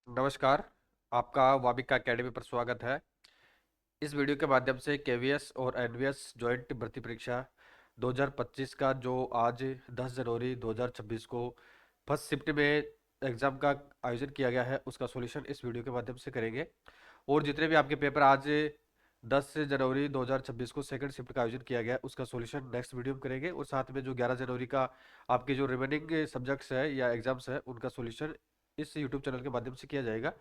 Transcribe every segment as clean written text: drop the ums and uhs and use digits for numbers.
नमस्कार। आपका वाबिका एकेडमी पर स्वागत है। इस वीडियो के माध्यम से केवीएस और एनवीएस जॉइंट भर्ती परीक्षा 2025 का जो आज 10 जनवरी 2026 को फर्स्ट शिफ्ट में एग्जाम का आयोजन किया गया है उसका सॉल्यूशन इस वीडियो के माध्यम से करेंगे। और जितने भी आपके पेपर आज 10 जनवरी 2026 को सेकंड शिफ्ट का आयोजन किया गया है उसका सॉल्यूशन नेक्स्ट वीडियो में करेंगे। और साथ में जो 11 जनवरी का आपके जो रिमेनिंग सब्जेक्ट्स है या एग्जाम्स है उनका सॉल्यूशन इस यूट्यूब चैनल के माध्यम से किया जाएगा।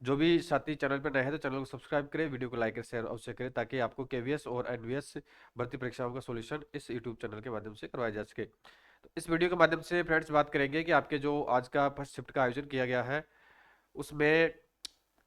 जो भी साथी चैनल पर नए हैं तो चैनल को सब्सक्राइब करें, वीडियो को लाइक और शेयर अवश्य करें ताकि आपको केवीएस और एनवीएस भर्ती परीक्षाओं का सॉल्यूशन इस यूट्यूब चैनल के माध्यम से करवाया जा सके। तो इस वीडियो के माध्यम से फ्रेंड्स बात करेंगे कि आपके जो आज का फर्स्ट शिफ्ट का आयोजन किया गया है उसमें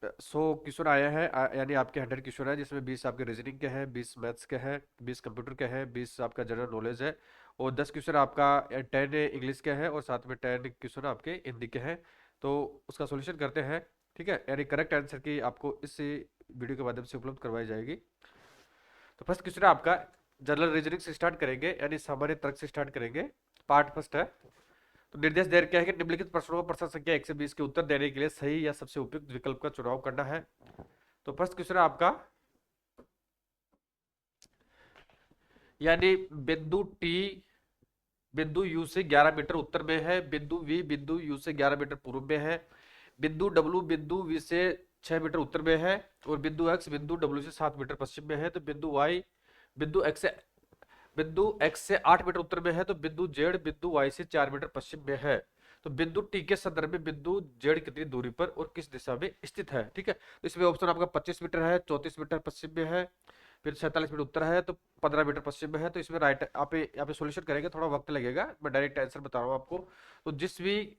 100 क्वेश्चन आए हैं, यानी आपके 100 क्वेश्चन है जिसमें 20 आपके रीजनिंग के हैं, 20 मैथ्स के हैं, 20 कंप्यूटर के हैं, 20 आपका जनरल नॉलेज है और 10 क्वेश्चन आपका 10 इंग्लिश के हैं और साथ में 10 क्वेश्चन आपके हिंदी के हैं। तो उसका सॉल्यूशन करते हैं, ठीक है। यानी करेक्ट आंसर की आपको इस वीडियो के माध्यम से उपलब्ध करवाई जाएगी। तो फर्स्ट क्वेश्चन है आपका, जनरल रीजनिंग से स्टार्ट करेंगे यानी सामान्य तर्क से स्टार्ट करेंगे। पार्ट फर्स्ट है। तो निर्देश दे रखा है कि निम्नलिखित प्रश्नों को प्रश्न संख्या 1 से 20 के उत्तर देने के लिए सही या सबसे उपयुक्त विकल्प का चुनाव करना है। तो फर्स्ट क्वेश्चन है आपका, यानी बिंदु टी बिंदु यू से 11 मीटर उत्तर में है, बिंदु वी बिंदु यू से 11 मीटर पूर्व में है, बिंदु डब्ल्यू बिंदु वी से 6 मीटर उत्तर में है और बिंदु एक्स बिंदु डब्ल्यू से 7 मीटर पश्चिम में है। तो बिंदु वाई बिंदु एक्स से 8 मीटर उत्तर में है। तो बिंदु जेड बिंदु वाई से 4 मीटर पश्चिम में है। तो बिंदु टी के संदर्भ में बिंदु जेड कितनी दूरी पर और किस दिशा में स्थित है, ठीक है। तो इसमें ऑप्शन आपका 25 मीटर है, 34 मीटर पश्चिम में है, फिर 47 मिनट उत्तर है, तो 15 मीटर पश्चिम में है। तो इसमें राइट आप यहाँ पे सॉल्यूशन करेंगे, थोड़ा वक्त लगेगा, मैं डायरेक्ट आंसर बता रहा हूँ आपको। तो जिस भी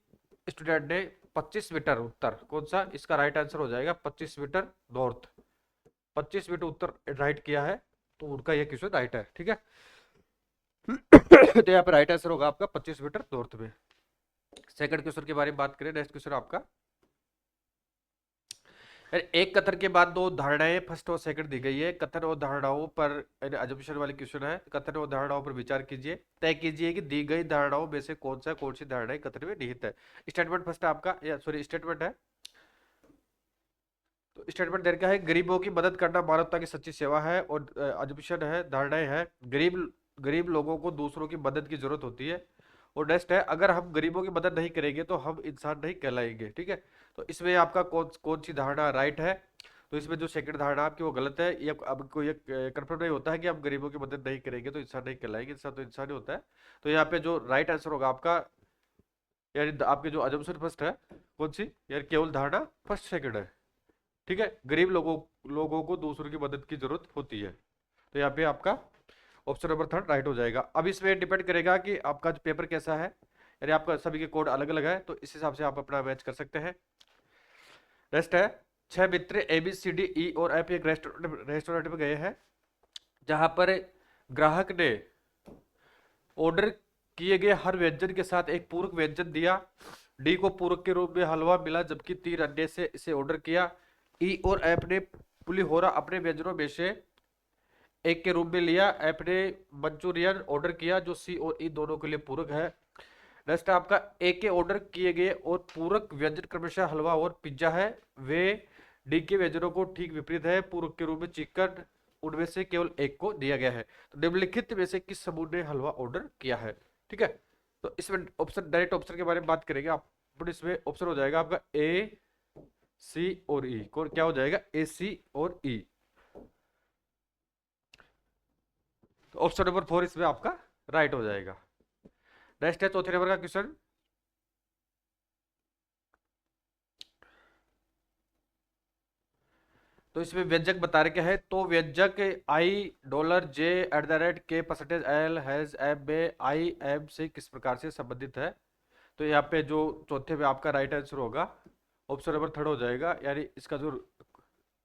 स्टूडेंट ने 25 मीटर उत्तर, कौन सा इसका राइट आंसर हो जाएगा 25 मीटर नॉर्थ, 25 मीटर उत्तर राइट किया है तो उनका यह क्वेश्चन राइट है, ठीक है। तो यहाँ पे राइट आंसर होगा आपका 25 मीटर नॉर्थ में। सेकंड क्वेश्चन के बारे में बात करें, नेक्स्ट क्वेश्चन आपका, एक कथन के बाद दो धारणाएं फर्स्ट और सेकंड दी गई है। कथन और धारणाओं पर अजम्पशन वाली क्वेश्चन है। कथन और धारणाओं पर विचार कीजिए, तय कीजिए कि दी गई धारणाओं में से कौन सी धारणाएं कथन में निहित है। स्टेटमेंट फर्स्ट है आपका, या सॉरी स्टेटमेंट है। तो स्टेटमेंट दे रखा है, गरीबों की मदद करना मानवता की सच्ची सेवा है। और अजम्पशन है, धारणाएं है, गरीब गरीब लोगों को दूसरों की मदद की जरूरत होती है। और नेक्स्ट है, अगर हम गरीबों की मदद नहीं करेंगे तो हम इंसान नहीं कहलाएंगे, ठीक है। तो इसमें आपका कौन कौन सी धारणा राइट है। तो इसमें जो सेकंड धारणा आपकी वो गलत है। ये अब कोई कंफर्म नहीं होता है कि हम गरीबों की मदद नहीं करेंगे तो इंसान नहीं कहलाएंगे, इंसान तो इंसान ही होता है। तो यहाँ पे जो राइट आंसर होगा आपका, यानी आपके जो अजम्पशन फर्स्ट है, कौन सी, यानी केवल धारणा फर्स्ट सेकंड है, ठीक है। गरीब लोगों लोगों को दूसरों की मदद की जरूरत होती है। तो यहाँ पे आपका ऑप्शन नंबर थर्ड राइट हो जाएगा। अब इसमें डिपेंड करेगा कि आपका जो पेपर कैसा है, यानी आपका सभी के कोड अलग अलग है तो इस हिसाब से आप अपना मैच कर सकते हैं। नेक्स्ट है, 6 मित्र ABCDE और F एक रेस्टोरेंट में गए हैं जहां पर ग्राहक ने ऑर्डर किए गए हर व्यंजन के साथ एक पूरक व्यंजन दिया। डी को पूरक के रूप में हलवा मिला जबकि 3 अन्य से इसे ऑर्डर किया। ई और एफ ने पुलिहोरा अपने व्यंजनों में से एक के रूप में लिया। एफ ने मंचूरियन ऑर्डर किया जो सी और ई दोनों के लिए पूरक है। नेक्स्ट आपका, ए के ऑर्डर किए गए और पूरक व्यंजन क्रमशः हलवा और पिज्जा है। वे डी के व्यंजनों को ठीक विपरीत है, पूरक के रूप में चिकन, उनमें से केवल एक को दिया गया है। तो निम्नलिखित में से किस समूह ने हलवा ऑर्डर किया है, ठीक है। तो इसमें ऑप्शन, डायरेक्ट ऑप्शन के बारे में बात करेंगे आप, इसमें ऑप्शन हो जाएगा आपका ए सी और ई। क्या हो जाएगा, ए सी और ई। तो ऑप्शन नंबर 4 इसमें आपका राइट हो जाएगा। नेक्स्ट है चौथे नंबर का क्वेश्चन, तो इसमें व्यंजक बता रखे है। तो व्यंजक $J@K%L हैज एम में आई एम से किस प्रकार से संबंधित है। तो यहाँ पे जो चौथे में आपका राइट आंसर होगा ऑप्शन नंबर थर्ड हो जाएगा, यानी इसका जो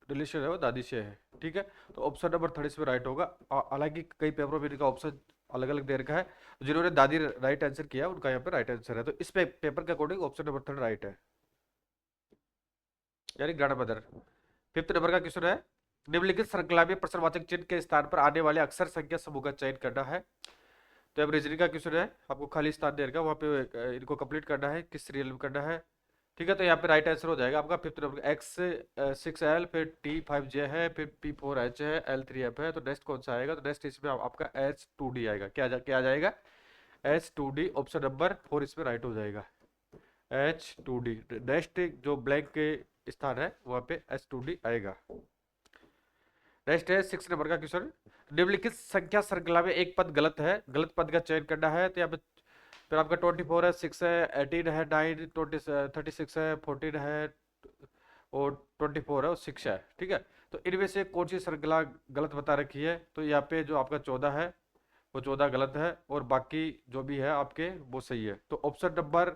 रिलेशन है वो दादी से है, ठीक है। तो ऑप्शन नंबर थर्ड इसमें राइट होगा। हालांकि कई पेपरों में इनका ऑप्शन अलग अलग दे रखा है, जिन्होंने दादी राइट आंसर किया उनका यहाँ पे राइट आंसर है। तो इस पेपर के according option number third right है, यानी ग्रैंड मदर। फिफ्थ नंबर का क्वेश्चन है, निम्नलिखित श्रृंखला में प्रश्नवाचक चिन्ह के स्थान पर आने वाले अक्षर संख्या समूह का चयन करना है। तो अब रीजनिंग का क्वेश्चन है, आपको खाली स्थान दे रखा है, वहां पे इनको कंप्लीट करना है, किस सीरियल में करना है। ठीक है, तो यहाँ पे राइट आंसर हो जाएगा आपका फिफ्थ नंबर एक्स 6L, फिर T5J है, फिर P4H है, L3F है। तो नेक्स्ट कौन सा आएगा? तो नेक्स्ट इसमें आपका H2D आएगा। क्या आ जाएगा? H2D, ऑप्शन नंबर 4 इसमें राइट हो जाएगा। H2D नेक्स्ट जो ब्लैंक के स्थान है वहां पे H2D आएगा। नेक्स्ट है 6 नंबर का क्वेश्चन। निम्नलिखित संख्या श्रृंखला में एक पद गलत है, गलत पद का चयन करना है। तो यहाँ पे फिर आपका 24 है, 6 है, 18 है, 9, 36 है, 14 है और 24 है और 6 है। ठीक है, तो इनमें से कौन सी श्रृंखला गलत बता रखी है? तो यहाँ पे जो आपका 14 है वो 14 गलत है और बाकी जो भी है आपके वो सही है। तो ऑप्शन नंबर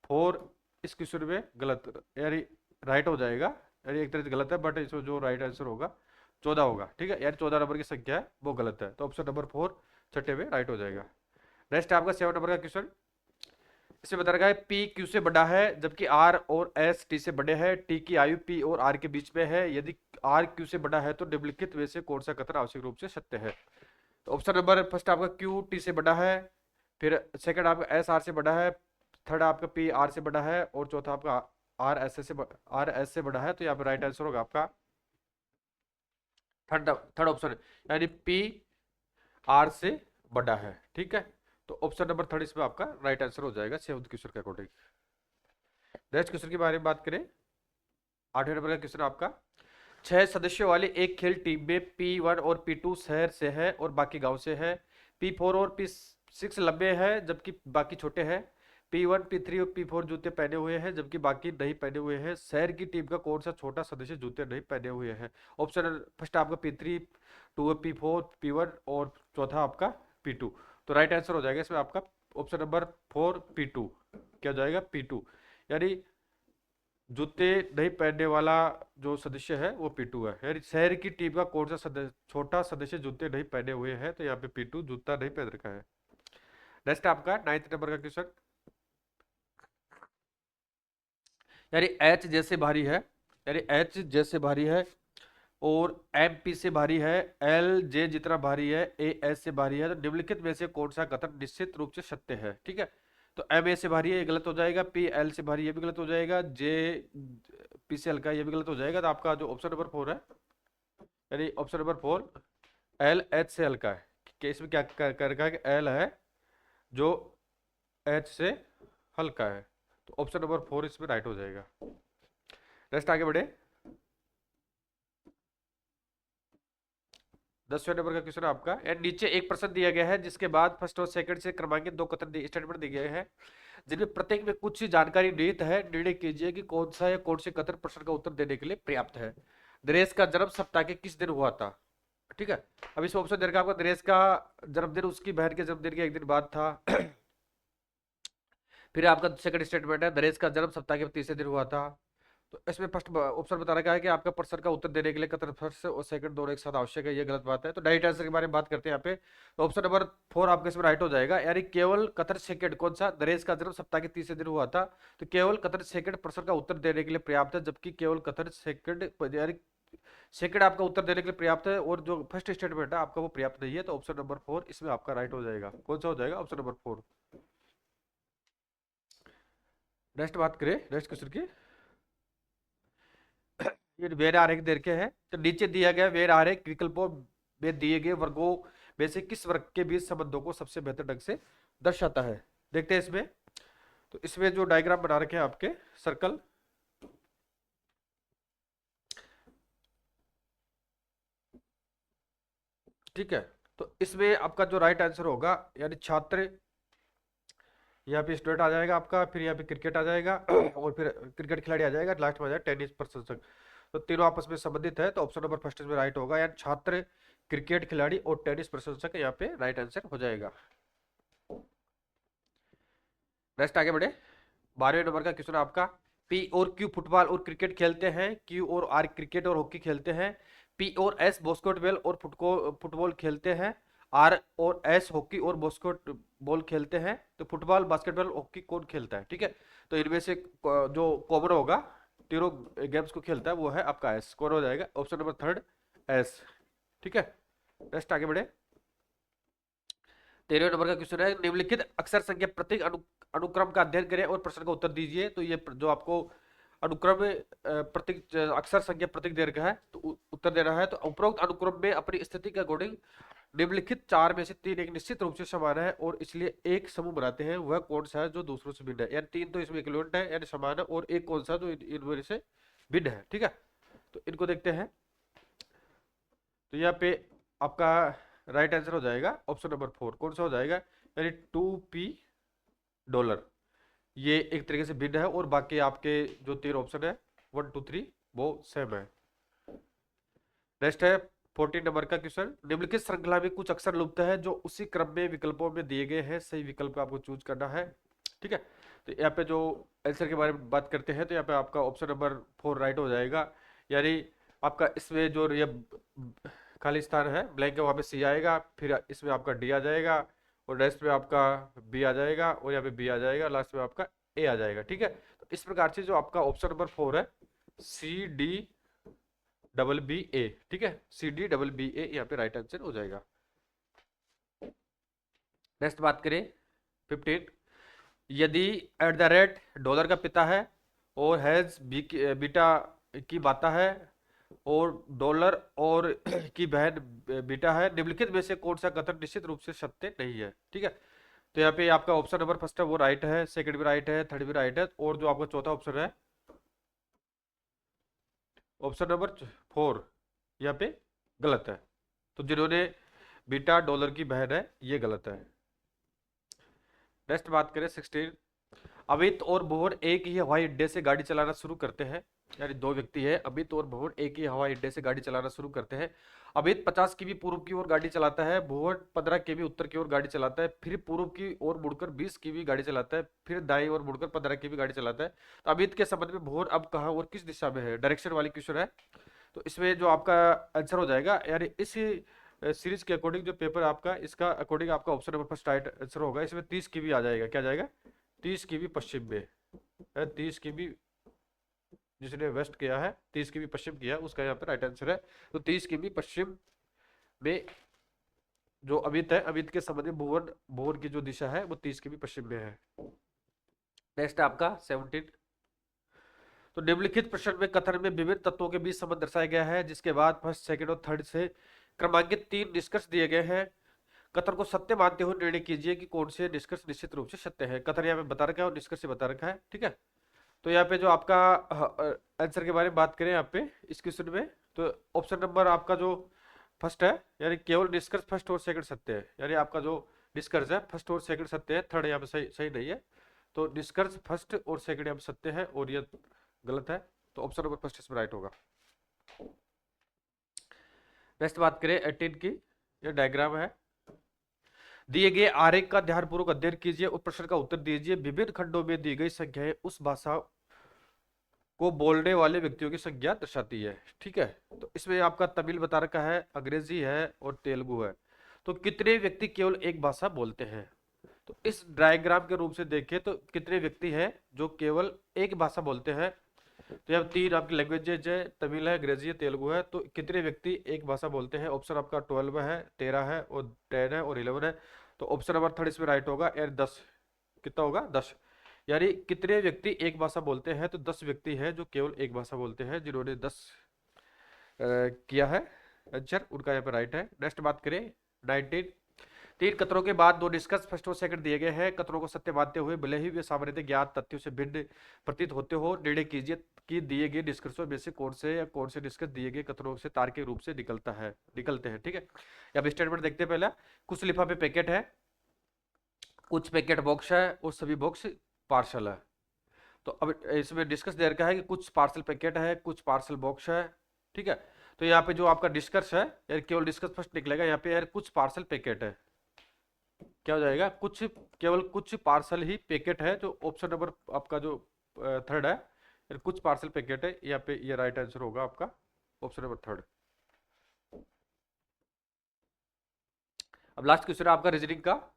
4 इस क्वेश्चन में गलत, यानी राइट हो जाएगा। यानी एक तरह से गलत है बट इसमें जो राइट आंसर होगा 14 होगा। ठीक है, यानी 14 नंबर की संख्या है वो गलत है। तो ऑप्शन नंबर 4 छठे में राइट हो जाएगा। नेक्स्ट आपका 7 नंबर का क्वेश्चन। इसमें बता रखा है पी क्यू से बड़ा है जबकि आर और एस टी से बड़े हैं। टी की आयु पी और आर के बीच में है। यदि आर क्यू से बड़ा है तो निम्नलिखित में से कौन सा कथन आवश्यक रूप से सत्य है? तो ऑप्शन नंबर फर्स्ट आपका क्यू टी से बड़ा है, फिर सेकंड आपका एस आर से बड़ा है, थर्ड आपका पी आर से बड़ा है और चौथा आपका आर एस से बड़ा है। तो यहाँ पे राइट आंसर होगा आपका थर्ड थर्ड ऑप्शन, यानी पी आर से बड़ा है। ठीक है, तो ऑप्शन नंबर थर्ड इसमें आपका राइट आंसर हो जाएगा सेवंथ क्वेश्चन के अकॉर्डिंग। नेक्स्ट क्वेश्चन के बारे में बात करें, 8वें नंबर का क्वेश्चन आपका। 6 सदस्यों वाली एक खेल टीम में P1 और P2 शहर से है और बाकी गांव से है। P4 और P6 लंबे हैं जबकि बाकी छोटे हैं। P1, P3 और P4 जूते पहने हुए हैं जबकि बाकी नहीं पहने हुए हैं। शहर की टीम का कौन सा छोटा सदस्य जूते नहीं पहने हुए हैं? ऑप्शन फर्स्ट आपका P3, टू P4, P1 और चौथा आपका P2। तो राइट आंसर हो जाएगा इसमें आपका ऑप्शन नंबर 4 P2। क्या हो जाएगा? P2, यानी जूते नहीं पहनने वाला जो सदस्य है वो P2 है। यानी शहर की टीम का कौन सा छोटा सदस्य जूते नहीं पहने हुए हैं? तो यहाँ पे P2 जूता नहीं पहन रखा है। नेक्स्ट आपका 9th नंबर का क्वेश्चन। यानी H जैसे भारी है, यानी H जैसे भारी है और MP से भारी है, LJ जितना भारी है AS से भारी है। तो निम्नलिखित में से कौन सा कथन निश्चित रूप से सत्य है? ठीक है, तो MA से भारी है ये गलत हो जाएगा, PL से भारी ये भी गलत हो जाएगा, P से हल्का ये भी गलत हो जाएगा। तो आपका जो ऑप्शन नंबर 4 है, यानी ऑप्शन नंबर 4 LH से हल्का है। कि इसमें क्या कर रखा है कि L है जो H से हल्का है। तो ऑप्शन नंबर 4 इसमें राइट हो जाएगा। नेक्स्ट आगे बढ़े, 10वें नंबर का क्वेश्चन आपका। यार नीचे एक प्रश्न दिया गया है जिसके बाद फर्स्ट और सेकंड से क्रमांकित दो कथन स्टेटमेंट दिए गए हैं जिनमें प्रत्येक में कुछ जानकारी निहित है। निर्णय कीजिए कि कौन सा या कौन से कथन प्रश्न का उत्तर देने के लिए पर्याप्त है। नरेश का जन्म सप्ताह के किस दिन हुआ था? ठीक है, अब इस ऑप्शन दे रखा आपका नरेश का जन्मदिन उसकी बहन के जन्मदिन के एक दिन बाद था। फिर आपका सेकंड स्टेटमेंट है नरेश का जन्म सप्ताह के तीसरे दिन हुआ था। तो इसमें फर्स्ट ऑप्शन बता रखा है कि आपका प्रश्न का उत्तर देने के लिए कथन फर्स्ट और सेकंड दोनों एक साथ आवश्यक है। ये गलत बात है। तो राइट आंसर के बारे में बात करते हैं यहाँ पे। तो ऑप्शन नंबर 4 आपके इसमें राइट हो जाएगा, यानी केवल कथन सेकंड कौन सा? नरेश का जन्म सप्ताह के तीसरे दिन हुआ था। तो केवल कथन सेकंड प्रश्न का उत्तर देने के लिए पर्याप्त है, जबकि केवल कथन सेकंड यानी सेकंड आपका उत्तर देने के लिए पर्याप्त है और जो फर्स्ट स्टेटमेंट है आपका वो पर्याप्त नहीं है। तो ऑप्शन नंबर 4 इसमें आपका राइट हो जाएगा। कौन सा हो जाएगा? Option number 4। नेक्स्ट बात करें नेक्स्ट क्वेश्चन की। ये वेर आरेख दे रखे हैं। तो नीचे दिया गया वेर आरेख विकल्पों में दिए गए वर्गों में से किस वर्ग के बीच संबंधों को सबसे बेहतर ढंग से दर्शाता है? देखते हैं इसमें। तो इसमें जो डायग्राम बना रखे हैं आपके सर्कल, ठीक है, तो इसमें आपका जो राइट आंसर होगा यानी छात्र, यहाँ पे स्टूडेंट आ जाएगा आपका, फिर यहाँ पे क्रिकेट आ जाएगा और फिर क्रिकेट खिलाड़ी आ जाएगा, लास्ट में आ जाएगा टेनिस प्रशंसक। तो तीनों आपस में संबंधित है। तो ऑप्शन नंबर फर्स्ट में राइट होगा, यानी छात्र, क्रिकेट खिलाड़ी और टेनिस प्रशंसक यहाँ पे राइट आंसर हो जाएगा। नेक्स्ट आगे बढ़े, 12वें नंबर का क्वेश्चन आपका। पी और क्यू फुटबॉल और क्रिकेट खेलते हैं, क्यू और आर क्रिकेट और हॉकी खेलते हैं। पी और एस बास्केटबॉल और फुटबॉल खेलते हैं। आर और एस हॉकी और बास्केटबॉल खेलते हैं। तो फुटबॉल, बास्केटबॉल, हॉकी कौन खेलता है? ठीक है, तो इनमें से जो कॉमन होगा तीनों गेम्स को खेलता है वो है आपका एस। कौन हो जाएगा? Option number third S. ठीक है, नेक्स्ट आगे बढ़े, 13वें नंबर का क्वेश्चन है, निम्नलिखित अक्षर संख्या प्रतीक अनुक्रम का अध्ययन करें और प्रश्न का उत्तर दीजिए। तो ये जो आपको अनुक्रम प्रतीक अक्षर संख्या प्रतीक दे रखा है, तो उत्तर देना है। तो उपरोक्त अनुक्रम में अपनी स्थिति के अकॉर्डिंग निम्नलिखित चार में से तीन एक निश्चित रूप से समान है और इसलिए एक समूह बनाते हैं। वह कौन सा है जो दूसरों से भिन्न है? यानी तीन तो इसमें इक्विवेलेंट है यानी समान है, और एक कौन सा जो इनमें से भिन्न है। ठीक है, तो इनको देखते हैं। तो यहाँ पे आपका राइट आंसर हो जाएगा ऑप्शन नंबर 4। कौन सा हो जाएगा? यानी $2p, ये एक तरीके से भिन्न है और बाकी आपके जो तीन ऑप्शन है 1 2 3 वो सेम है। नेक्स्ट है 14 नंबर का क्वेश्चन, निम्नलिखित श्रृंखला में कुछ अक्षर लुप्त है जो उसी क्रम में विकल्पों में दिए गए हैं। सही विकल्प आपको चूज करना है। ठीक है, तो यहाँ पे जो आंसर के बारे में बात करते हैं, तो यहाँ पे आपका ऑप्शन नंबर 4 राइट हो जाएगा। यानी आपका इसमें जो ये खाली स्थान है ब्लैंक है, वहाँ पे सी आएगा, फिर इसमें आपका डी आ जाएगा, और नेक्स्ट में आपका बी आ जाएगा, और यहाँ पे बी आ जाएगा, लास्ट में आपका ए आ जाएगा। ठीक है, तो इस प्रकार से जो आपका ऑप्शन नंबर 4 है CDBBA, ठीक है, CDBBA यहाँ पे राइट आंसर हो जाएगा। नेक्स्ट बात करें 15, यदि $, का पिता है और हैज बीटा की माता है और डॉलर और की बहन बीटा है, निम्नलिखित में से कौन सा कथन निश्चित रूप से सत्य नहीं है? ठीक है, तो यहाँ पे आपका ऑप्शन नंबर फर्स्ट है वो राइट है, सेकंड भी राइट है, थर्ड भी राइट है, और जो आपका चौथा ऑप्शन है ऑप्शन नंबर 4 यहाँ पे गलत है। तो जिन्होंने बीटा डॉलर की बहन है ये गलत है। नेक्स्ट बात करें 16, अमित और भुवन एक ही हवाई अड्डे से गाड़ी चलाना शुरू करते हैं। यानी दो व्यक्ति है, अमित और भुवन एक ही हवाई अड्डे से गाड़ी चलाना शुरू करते हैं। अमित 50 की भी पूर्व की ओर गाड़ी चलाता है, भुवन 15 की भी उत्तर की ओर गाड़ी चलाता है, फिर पूर्व की ओर मुड़कर 20 की भी गाड़ी चलाता है, फिर दाईं ओर मुड़कर 15 की भी गाड़ी चलाता है। तो अमित के संबंध में भुवन अब कहाँ और किस दिशा में है? डायरेक्शन वाली क्वेश्चन है। तो इसमें जो आपका आंसर हो जाएगा, यानी इस सीरीज के अकॉर्डिंग जो पेपर आपका इसका अकॉर्डिंग आपका option number first right answer होगा। इसमें 30 की भी आ जाएगा, क्या जाएगा? 30 की भी पश्चिम में, 30 की भी जिसने वेस्ट किया है, 30 की भी पश्चिम किया, उसका यहाँ पे राइट आंसर है। तो 30 की भी पश्चिम में जो अमित है, अमित के संबंध में भुवन भुवन की जो दिशा है वो 30 की भी पश्चिम में है। नेक्स्ट है आपका 17, तो निम्नलिखित प्रश्न में कथन में विभिन्न तत्वों के बीच संबंध दर्शाया गया है, जिसके बाद फर्स्ट सेकंड और थर्ड से क्रमांकित 3 निष्कर्ष दिए गए हैं। कथन को सत्य मानते हुए निर्णय कीजिए कि कौन से निष्कर्ष निश्चित रूप से सत्य है। कथन यहाँ पे बता रखा है और निष्कर्ष से बता रखा है। ठीक है, तो यहाँ पे जो आपका आंसर के बारे में बात करें यहाँ पे इस क्वेश्चन में, तो ऑप्शन नंबर आपका जो फर्स्ट है, यानी केवल निष्कर्ष फर्स्ट और सेकंड सत्य है। यानी आपका जो निष्कर्ष है फर्स्ट और सेकंड सत्य है, थर्ड यहाँ पे सही नहीं है। तो निष्कर्ष फर्स्ट और सेकंड यहाँ पे सत्य है और ये गलत है। तो ऑप्शन नंबर फर्स्ट इसमें राइट होगा। नेक्स्ट बात करें 18 की, ये डायग्राम है। दिए गए आरेख का ध्यानपूर्वक अध्ययन कीजिए और प्रश्न का उत्तर दीजिए। विभिन्न खंडों में दी गई संख्याएं उस भाषा को बोलने वाले व्यक्तियों की संख्या दर्शाती है। ठीक है, तो इसमें आपका तमिल बता रखा है, अंग्रेजी है और तेलुगु है। तो कितने व्यक्ति केवल एक भाषा बोलते हैं? तो इस डायग्राम के रूप से देखें तो कितने व्यक्ति हैं जो केवल एक भाषा बोलते हैं? तो यहाँ 3 आपकी लैंग्वेजेज है, तमिल है, अंग्रेजी है, तेलुगु है। तो कितने व्यक्ति एक भाषा बोलते हैं? ऑप्शन आपका 12 है, 13 है और 10 है और 11 है। तो ऑप्शन नंबर थर्ड इसमें राइट होगा। यानी 10 कितना होगा? 10। यानी कितने व्यक्ति एक भाषा बोलते हैं? तो 10 व्यक्ति हैं जो केवल एक भाषा बोलते हैं, जिन्होंने 10 किया है आंसर, उनका यहाँ पे राइट है। नेक्स्ट बात करें 19, 3 कथनों के बाद 2 निष्कर्ष फर्स्ट और सेकंड दिए गए हैं। कथनों को सत्य मानते हुए भले ही वे सामान्यतः ज्ञात तथ्यों से भिन्न प्रतीत होते हो, निर्णय कीजिए कि दिए गए निष्कर्षों में से कौन से निष्कर्ष दिए गए कथनों से तार्किक रूप से निकलते हैं। ठीक है, अब स्टेटमेंट देखते हैं। पहला, कुछ लिफाफे पैकेट है, कुछ पैकेट बॉक्स है और सभी बॉक्स पार्सल है। तो अब इसमें डिस्कस दे रखा है कि कुछ पार्सल पैकेट है, कुछ पार्सल बॉक्स है। ठीक है, तो यहाँ पे जो आपका डिस्कस है, यार केवल डिस्कस फर्स्ट निकलेगा। यहाँ पे यार कुछ पार्सल पैकेट है, क्या हो जाएगा? कुछ, केवल कुछ पार्सल ही पैकेट है, जो ऑप्शन नंबर आपका जो थर्ड है, यार कुछ पार्सल पैकेट है। यहाँ पे ये राइट आंसर होगा आपका ऑप्शन नंबर थर्ड। अब लास्ट क्वेश्चन है आपका रीजनिंग का।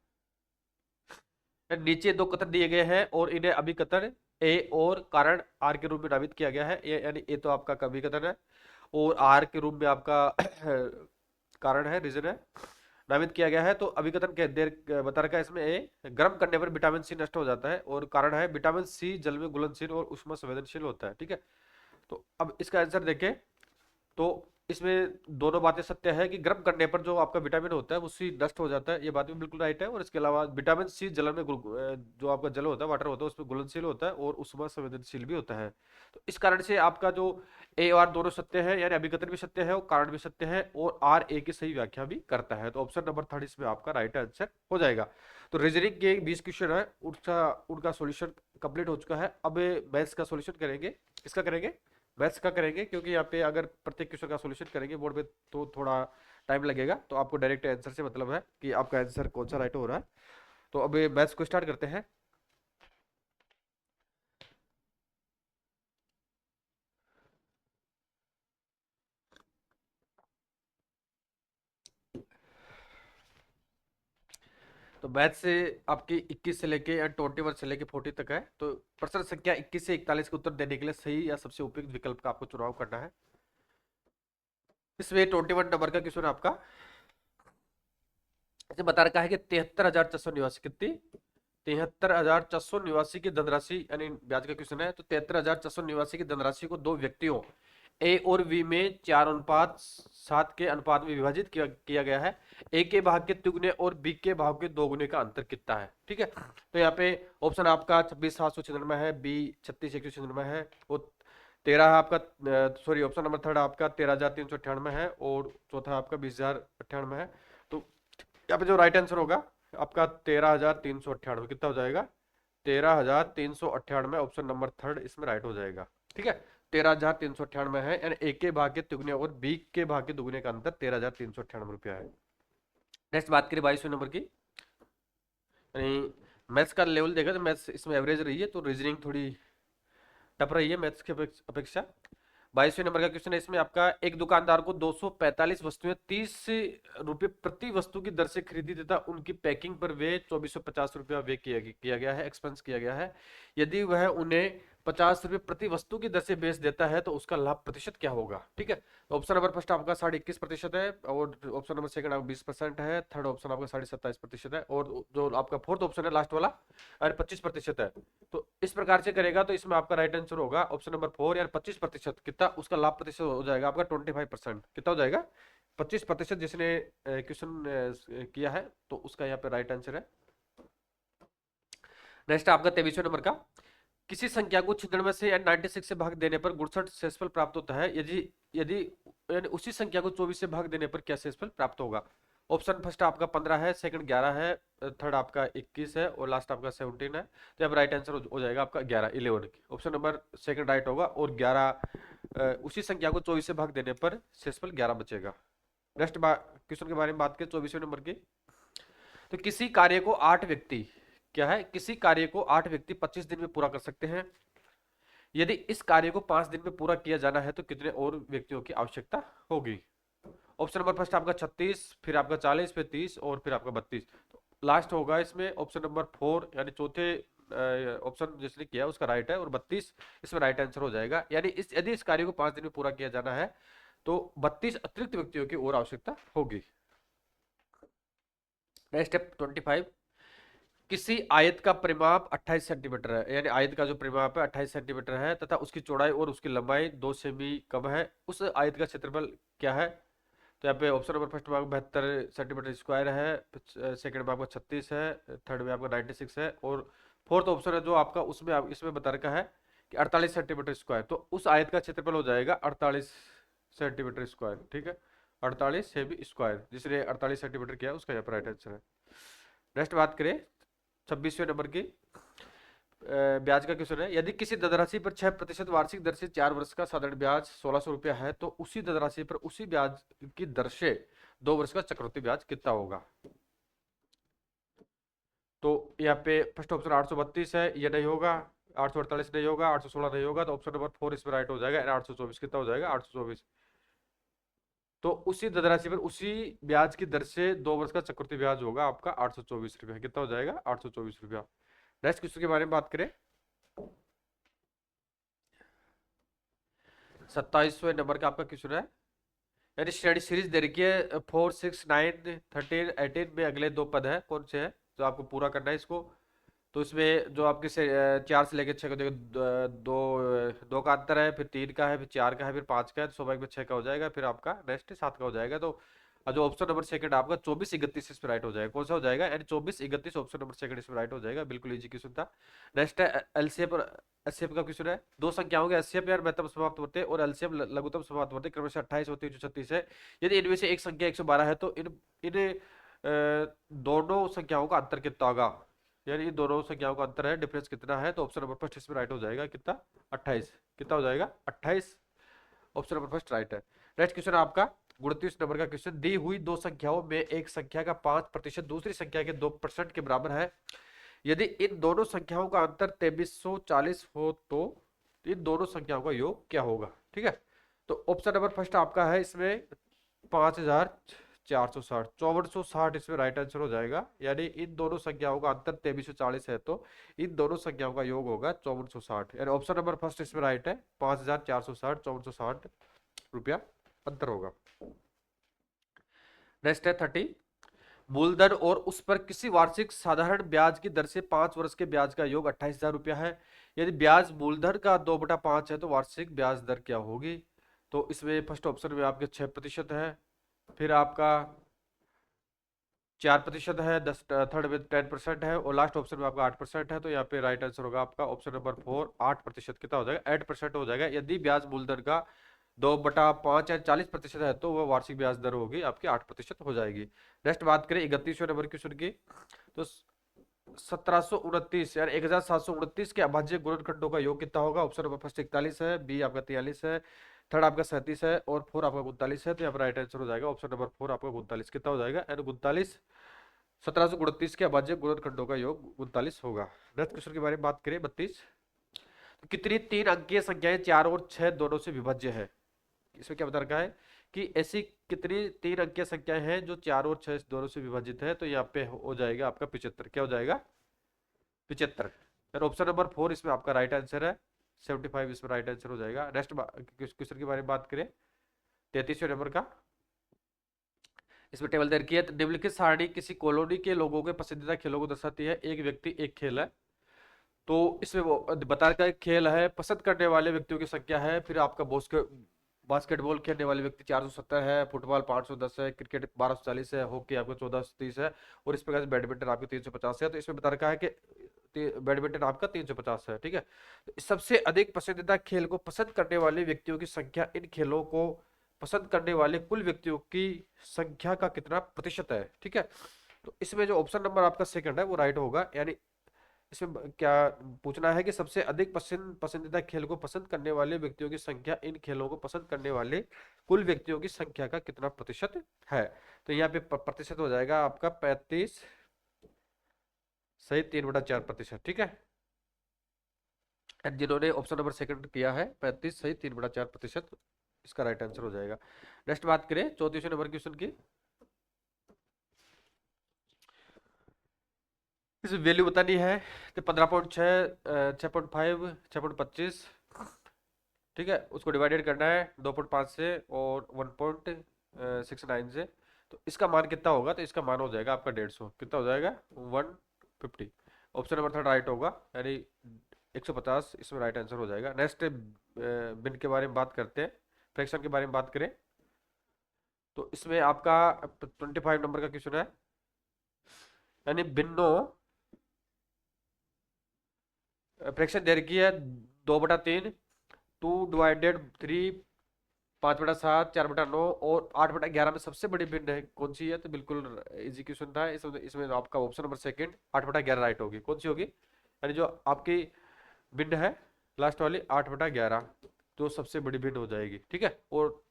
नीचे 2 कथन दिए गए हैं और इन्हें अभिकथन ए और कारण आर के रूप में नामित किया गया है। यानी ए तो आपका कभी कथन है और आर के रूप में आपका कारण है, रीजन है। नामित किया गया है। तो अभिकथन के देर बता रखा है इसमें ए, गर्म करने पर विटामिन सी नष्ट हो जाता है और कारण है विटामिन सी जल में घुलनशील और उष्मा संवेदनशील होता है। ठीक है, तो अब इसका आंसर देखें तो इसमें दोनों बातें सत्य है कि गर्म करने पर जो आपका विटामिन होता है वो सी नष्ट हो जाता है, ये बात भी बिल्कुल राइट है। और इसके अलावा विटामिन सी जल में जो आपका जल होता है, वाटर होता है, उसमें घुलनशील होता है और उष्मा संवेदनशील भी होता है। तो इस कारण से आपका जो ए और आर दोनों सत्य है, यानी अभिकथन भी सत्य है और कारण भी सत्य है, और आर ए की सही व्याख्या भी करता है। तो ऑप्शन नंबर थर्ड इसमें आपका राइट आंसर हो जाएगा। तो रीजनिंग के 20 क्वेश्चन है, उनका उनका सॉल्यूशन कंप्लीट हो चुका है। अब मैथ्स का सॉल्यूशन करेंगे, किसका करेंगे, मैथ्स का करेंगे, क्योंकि यहाँ पे अगर प्रत्येक क्वेश्चन का सॉल्यूशन करेंगे बोर्ड पे तो थोड़ा टाइम लगेगा। तो आपको डायरेक्ट आंसर से मतलब है कि आपका आंसर कौन सा राइट हो रहा है। तो अब मैथ्स को स्टार्ट करते हैं। तो मैथ से आपकी 21 से लेके या 21 से लेके 40 तक है। तो प्रश्न संख्या 21 से 41 के उत्तर देने के लिए सही या सबसे उपयुक्त विकल्प का आपको चुनाव करना है। इसमें 21 नंबर का क्वेश्चन आपका ऐसे बता रखा है कि 73,400 निवासी कितनी, 73,400 निवासी की धनराशि, यानी ब्याज का क्वेश्चन है। तो 73,400 निवासी की धनराशि को दो व्यक्तियों ए और बी में 4:7 के अनुपात में विभाजित किया गया है। ए के भाग के तिगुने और बी के भाग के दोगुने का अंतर कितना है। ठीक है, तो यहाँ पे ऑप्शन आपका 26,796 है, बी 36,196 है, वो 13 आपका, सॉरी ऑप्शन नंबर थर्ड आपका 13,398 है, और चौथा आपका 20,098 है। तो यहाँ पे जो राइट आंसर होगा आपका 13,398, कितना हो जाएगा, 13,398, ऑप्शन नंबर थर्ड इसमें राइट हो जाएगा। ठीक है, 13,398 है, यानी ए के भाग के तिगुने और बी के भाग के दुगुने का अंतर 13,398 रुपया है। नेक्स्ट बात करें 22वें नंबर की, यानी मैथ्स का लेवल देखा तो मैथ्स इसमें एवरेज रही है, तो रीजनिंग थोड़ी टफ रही है मैथ्स की अपेक्षा। 22वें नंबर का क्वेश्चन है इसमें आपका, एक दुकानदार को 245 वस्तुएं 30 रुपए प्रति वस्तु की दर से खरीदी तथा उनकी पैकिंग पर वे 2450 रुपया वे किया गया है, एक्सपेंस किया गया है। यदि वह उन्हें 50 रुपए प्रति वस्तु की दर से बेच देता है तो उसका लाभ प्रतिशत क्या होगा। ठीक है, तो ऑप्शन नंबर फर्स्ट आपका 21.5% है, और ऑप्शन नंबर सेकंड आपका 20% है, थर्ड ऑप्शन आपका 27.5% है, और जो आपका फोर्थ ऑप्शन है लास्ट वाला अरे 25% है। तो इस प्रकार से करेगा तो इसमें आपका राइट आंसर होगा ऑप्शन नंबर 4, यार 25%। कितना उसका लाभ प्रतिशत हो जाएगा आपका 25%, कितना हो जाएगा 25%, जिसने क्वेश्चन किया है तो उसका यहाँ पे राइट आंसर है। नेक्स्ट आपका 23वें नंबर का, किसी संख्या को 96 से या 96 से भाग देने पर 69 शेषफल प्राप्त होता है, यदि यदि यानी उसी संख्या को 24 से भाग देने पर क्या शेषफल प्राप्त होगा। ऑप्शन फर्स्ट आपका 15 है, सेकंड 11 है, थर्ड आपका 21 है, और लास्ट आपका 17 है। तो अब राइट आंसर हो जाएगा आपका 11 ऑप्शन नंबर सेकंड राइट होगा, और 11 उसी संख्या को 24 से भाग देने पर शेषफल 11 बचेगा। नेक्स्ट क्वेश्चन के बारे में बात करें 24वें नंबर की, तो किसी कार्य को 8 व्यक्ति, क्या है, किसी कार्य को 8 व्यक्ति 25 दिन में पूरा कर सकते हैं। यदि इस कार्य को 5 दिन में पूरा किया जाना है तो कितने और व्यक्तियों की आवश्यकता होगी। ऑप्शन नंबर फर्स्ट आपका 36, फिर आपका 40, फिर 30, और फिर आपका 32। तो लास्ट होगा इसमें ऑप्शन नंबर 4, यानी चौथे ऑप्शन जिसने किया उसका राइट है, और 32 इसमें राइट आंसर हो जाएगा। यानी इस यदि इस कार्य को 5 दिन में पूरा किया जाना है तो 32 अतिरिक्त व्यक्तियों की और आवश्यकता होगी। नेक्स्ट स्टेप 25, किसी आयत का परिमाप 28 सेंटीमीटर है, यानी आयत का जो परिमाप है 28 सेंटीमीटर है, तथा उसकी चौड़ाई और उसकी लंबाई 2 सेमी कम है, उस आयत का क्षेत्रफल क्या है। तो यहाँ पे ऑप्शन नंबर फर्स्ट में आपको 72 सेंटीमीटर स्क्वायर है, सेकंड में आपका 36 है, थर्ड में आपका 96 है, और फोर्थ ऑप्शन है जो आपका उसमें इसमें बता रखा है कि 48 सेंटीमीटर स्क्वायर। तो उस आयत का क्षेत्रफल हो जाएगा 48 सेंटीमीटर स्क्वायर। ठीक है, 48 सेमी स्क्वायर, जिसने 48 सेंटीमीटर किया उसका यहाँ पर राइट आंसर है। नेक्स्ट बात करें 26वें नंबर की, ब्याज का क्वेश्चन है, यदि किसी धनराशि पर 6% वार्षिक दर से 4 वर्ष का साधारण ब्याज 1600 रुपया है तो उसी धनराशि पर उसी ब्याज की दर से 2 वर्ष का चक्रवृद्धि ब्याज कितना होगा। तो यहाँ पे फर्स्ट ऑप्शन 832 है, ये नहीं होगा, 848 नहीं होगा, 816 नहीं होगा, तो ऑप्शन नंबर 4 इसमें राइट हो जाएगा, 824 कितना हो जाएगा 824। तो उसी धनराशि पर उसी ब्याज की दर से 2 वर्ष का चक्रवृद्धि ब्याज होगा आपका 824 रुपया, कितना हो जाएगा 824 रुपया। नेक्स्ट क्वेश्चन के बारे में बात करें 27वें नंबर का आपका क्वेश्चन है, यानी स्टडी सीरीज दे रखी है 4, 6, 9, 13, 18 में अगले दो पद है, कौन से है जो आपको पूरा करना है इसको। तो इसमें जो आपके से 4 से लेकर 6 का देखो, दो का अंतर है, फिर 3 का है, फिर 4 का है, फिर 5 का है, तो स्वाभाविक में 6 का हो जाएगा, फिर आपका नेक्स्ट 7 का हो जाएगा। तो जो ऑप्शन नंबर सेकंड आपका 24, 31 इस पे राइट हो जाएगा। कौन सा हो जाएगा, यानी 24, 31 ऑप्शन नंबर सेकंड इसमें राइट हो जाएगा। बिल्कुल इजी क्वेश्चन था। नेक्स्ट है एलसीएम और एचसीएफ का क्वेश्चन है। दो संख्याओं के एचसीएफ यार महत्तम समाप्त होते हैं और एलसीएम लघुत्तम समाप्त होते हैं, क्रमशः 28 होती है जो 36 है। यदि इनमें से एक संख्या 112 है तो इन इन दोनों संख्याओं का अंतर कितना होगा, यानी इन दोनों संख्याओं का अंतर है, डिफरेंस कितना है। तो ऑप्शन नंबर फर्स्ट इसमें राइट हो जाएगा, कितना, 28। कितना हो जाएगा, 28। ऑप्शन नंबर फर्स्ट राइट है। नेक्स्ट क्वेश्चन आपका 29 नंबर का क्वेश्चन, दी हुई दो संख्याओं में एक संख्या का 5% दूसरी संख्या के 2% के बराबर है। यदि इन दोनों संख्याओं का अंतर 2340 हो तो इन दोनों संख्याओं का योग क्या होगा। ठीक है, तो ऑप्शन नंबर फर्स्ट आपका है इसमें 5460, 5460 इसमें राइट आंसर हो जाएगा। यानी इन दोनों संख्याओं का अंतर 2340 है तो इन दोनों संख्याओं का योग होगा 5460, यानी ऑप्शन नंबर फर्स्ट इसमें राइट है। 5460, 5460 रुपया अंतर होगा। नेक्स्ट है 30, मूलधन और उस पर किसी वार्षिक साधारण ब्याज की दर से 5 वर्ष के ब्याज का योग 28,000 रुपया है। यदि ब्याज मूलधन का 2/5 है तो वार्षिक ब्याज दर क्या होगी। तो इसमें फर्स्ट ऑप्शन में आपके 6% है, फिर आपका 4% है, दस थर्ड में 10% है और लास्ट ऑप्शन में आपका 8% है। तो यहाँ पे राइट आंसर होगा आपका ऑप्शन नंबर 4, 8%। कितना हो जाएगा, 8% हो जाएगा। यदि ब्याज मूलधन का 2/5 या 40% है तो वह वार्षिक ब्याज दर होगी आपकी 8% हो जाएगी। नेक्स्ट बात करें 31वें नंबर क्वेश्चन की, तो 1729 यार 1729 के अभाज्य गुणनखंडों का योग कितना होगा। ऑप्शन नंबर फर्स्ट 41 है, बी आपका 43 है, थर्ड आपका 37 है और फोर आपका 39 है। तो यहाँ पर राइट आंसर हो जाएगा ऑप्शन नंबर 4 आपका 39। कितना हो जाएगा, यानी 39, 1729 के अभाज्य गुणनखंडों का योग 39 होगा। नेक्स्ट क्वेश्चन के बारे में बात करें 32, तो कितनी 3 अंकीय संख्याएं 4 और 6 दोनों से विभाज्य है। इसमें क्या बता रखा है कि ऐसी कितनी 3 अंकीय संख्याएं हैं जो 4 और 6 दोनों से विभाजित है। तो यहाँ पे हो जाएगा आपका 75। क्या हो जाएगा, 75। फिर ऑप्शन नंबर 4 इसमें आपका राइट आंसर है, 75 इसमें राइट आंसर हो जाएगा। नेक्स्ट क्वेश्चन के बारे में बात करें 33वें नंबर का, इसमें टेबल दे रखी है। निम्नलिखित सारणी किसी कॉलोनी के लोगों के पसंदीदा खेलों को दर्शाती है। एक व्यक्ति एक खेल है, तो इसमें वो बता रखा है खेल है, पसंद करने वाले व्यक्तियों की संख्या है, फिर आपका बास्केटबॉल खेलने वाले व्यक्ति 470 है, फुटबॉल 510 है, क्रिकेट 1240 है, हॉकी आपको 1430 है और इस प्रकार से बैडमिंटन आपके 350 है। तो इसमें बता रखा है कि बैडमिंटन आपका 350 है। ठीक है, तो सबसे अधिक पसंदीदा खेल को पसंद करने वाले व्यक्तियों की संख्या इन खेलों को पसंद करने वाले कुल व्यक्तियों की संख्या का कितना प्रतिशत है। ठीक है, तो इसमें जो ऑप्शन नंबर आपका सेकंड है वो राइट होगा। यानी इसमें क्या पूछना है कि सबसे अधिक पसंदीदा खेल को पसंद करने वाले व्यक्तियों की संख्या इन खेलों को पसंद करने वाले कुल व्यक्तियों की संख्या का कितना प्रतिशत है। तो यहाँ पे प्रतिशत हो जाएगा आपका 35 सही 3/4%। ठीक है, एंड जिन्होंने ऑप्शन नंबर सेकंड किया है 35 सही 3/4%, इसका राइट आंसर हो जाएगा। नेक्स्ट बात करें 34वें नंबर क्वेश्चन की, इस वैल्यू बतानी है। तो 15.6, 6.5, 6.25, ठीक है, उसको डिवाइडेड करना है 2.5 से और 1.69 से। तो इसका मान कितना होगा, तो इसका मान हो जाएगा आपका 150। कितना हो जाएगा, 150। ऑप्शन नंबर थर्ड राइट होगा, यानी 150 इसमें राइट आंसर हो जाएगा। नेक्स्ट बिन के बारे में बात करते हैं, फ्रैक्शन के बारे में बात करें तो इसमें आपका 25 नंबर का क्वेश्चन है, यानी भिन्नों फ्रैक्शन दे रखी है 2/3, 2/3, 5/7, 4/9 और 8/11 में सबसे बड़ी भिन्न है कौन सी है। तो बिल्कुल इजी क्वेश्चन था। इसमें आपका ऑप्शन नंबर सेकंड 8/11 राइट होगी। कौन सी होगी, यानी जो आपकी भिन्न है लास्ट वाली 8/11 जो सबसे बड़ी भिन्न हो जाएगी। ठीक है, और